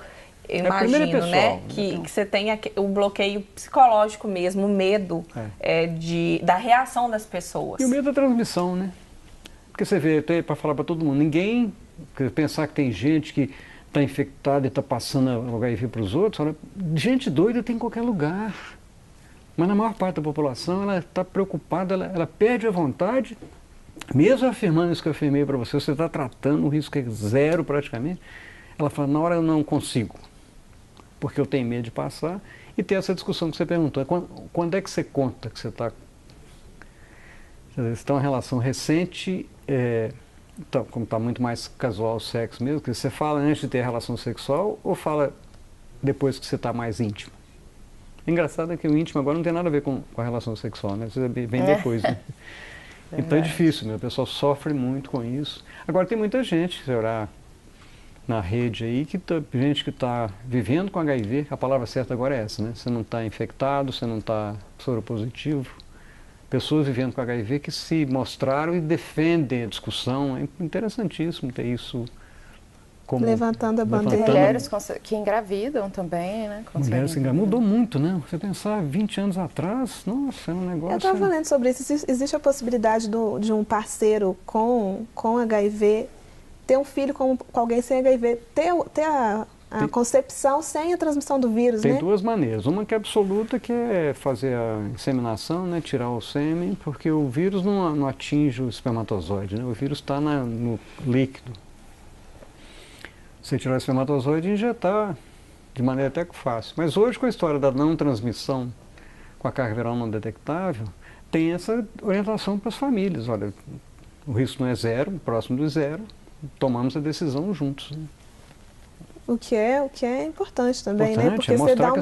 Eu imagino, pessoal, né, que você tenha o bloqueio psicológico mesmo, o medo da reação das pessoas. E o medo da transmissão, né? Porque você vê, para falar para todo mundo, ninguém pensar que tem gente que está infectada e está passando o HIV para os outros, olha, gente doida tem em qualquer lugar. Mas na maior parte da população, ela está preocupada, ela perde a vontade, mesmo afirmando isso que eu afirmei para você está tratando, o risco é zero praticamente, ela fala, na hora eu não consigo, porque eu tenho medo de passar, e tem essa discussão que você perguntou, quando é que você conta que você está... Você está em uma relação recente então, como está muito mais casual o sexo mesmo, que você fala antes de ter relação sexual ou fala depois que você está mais íntimo? Engraçado é que o íntimo agora não tem nada a ver com a relação sexual, né? Você vem depois, né? Então é difícil, o pessoal sofre muito com isso. Agora tem muita gente, se olhar na rede aí, gente que está vivendo com HIV, a palavra certa agora é essa, né? Você não está infectado, você não está soropositivo. Pessoas vivendo com HIV que se mostraram e defendem a discussão. É interessantíssimo ter isso como... Levantando a bandeira. Mulheres que engravidam também, né? Mulheres que engravidam. Mudou muito, né? Você pensar 20 anos atrás, nossa, é um negócio... Eu estava falando sobre isso. Existe a possibilidade de um parceiro com HIV ter um filho com alguém sem HIV, ter a concepção sem a transmissão do vírus, né? Tem duas maneiras. Uma que é absoluta, que é fazer a inseminação, né? Tirar o sêmen, porque o vírus não atinge o espermatozoide, né? O vírus está no líquido. Você tirar o espermatozoide e injetar de maneira até que fácil. Mas hoje, com a história da não transmissão com a carga viral não detectável, tem essa orientação para as famílias. Olha, o risco não é zero, próximo do zero, tomamos a decisão juntos. Né? O que é importante também, né? Porque é você dá que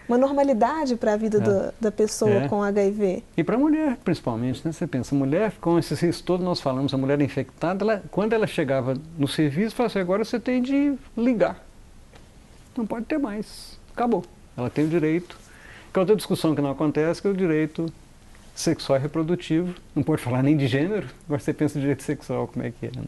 uma normalidade para a vida da pessoa com HIV. E para a mulher, principalmente, né? Você pensa, a mulher, com esses riscos todos nós falamos, a mulher infectada, quando ela chegava no serviço, falava assim, agora você tem de ligar. Não pode ter mais. Acabou. Ela tem o direito. Que é outra discussão que não acontece, que é o direito sexual e reprodutivo. Não pode falar nem de gênero, agora você pensa em direito sexual, como é que é, né?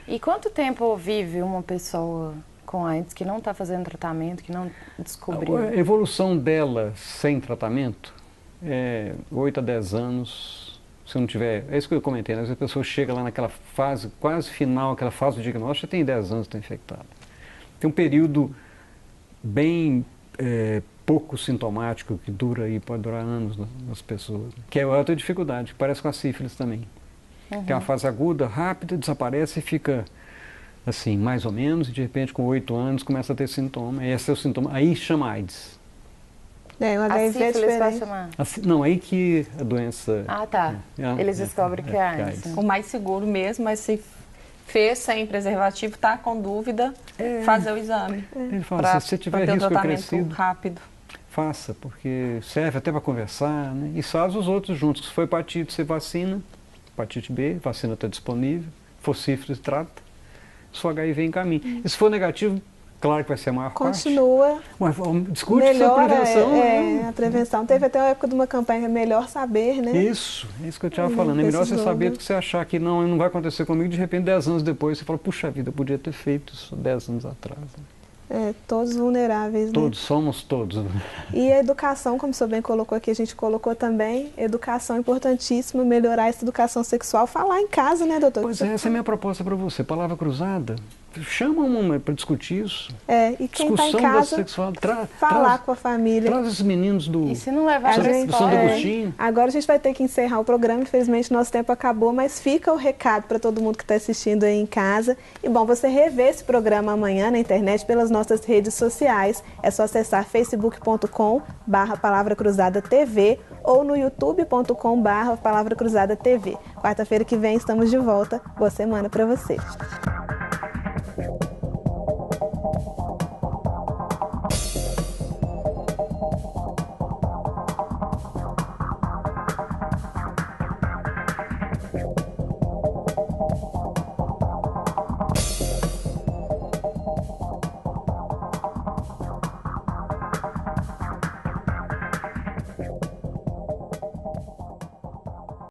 E quanto tempo vive uma pessoa com AIDS que não está fazendo tratamento, que não descobriu? A evolução dela sem tratamento é 8 a 10 anos, se não tiver... É isso que eu comentei, né? As pessoas chegam lá naquela fase quase final, aquela fase do diagnóstico, já tem 10 anos que está infectada. Tem um período bem pouco sintomático, que dura aí, pode durar anos nas pessoas, que é outra dificuldade, que parece com a sífilis também. Tem uma fase aguda, rápida, desaparece e fica assim, mais ou menos, e de repente com 8 anos começa a ter sintoma. E esse é o sintoma, aí chama AIDS. O HIV é diferente. Não, aí que a doença... Ah, tá. Eles descobrem que é AIDS. O mais seguro mesmo, mas se fez sem preservativo, está com dúvida, fazer o exame. Ele fala, se você tiver risco acrescido, rápido. Faça, porque serve até para conversar, né? E faz os outros juntos. Se for hepatite, você vacina. Hepatite B, vacina está disponível. Se for sífilis, trata. Se for HIV, encaminha. E se for negativo, claro que vai ser a maior Continua. parte. Discute sobre a prevenção. A prevenção. Teve até uma época de uma campanha Melhor Saber, né? Isso, é isso que eu estava falando. É melhor você saber do que você achar que não vai acontecer comigo. De repente, 10 anos depois, você fala, puxa vida, eu podia ter feito isso 10 anos atrás. Todos vulneráveis, todos, né? Somos todos. E a educação, como o senhor bem colocou aqui, a gente colocou também, educação importantíssima, melhorar essa educação sexual, falar em casa, né, doutor? Pois essa é a minha proposta para você, palavra cruzada. Chama uma para discutir isso. E quem está em casa, sexual, falar com a família. Traz os meninos do... E se não levar para a escola? Agora a gente vai ter que encerrar o programa, infelizmente nosso tempo acabou, mas fica o recado para todo mundo que está assistindo aí em casa. E bom, você rever esse programa amanhã na internet pelas nossas redes sociais. É só acessar facebook.com/Palavra Cruzada TV ou no youtube.com/Palavra Cruzada TV. Quarta-feira que vem estamos de volta. Boa semana para você.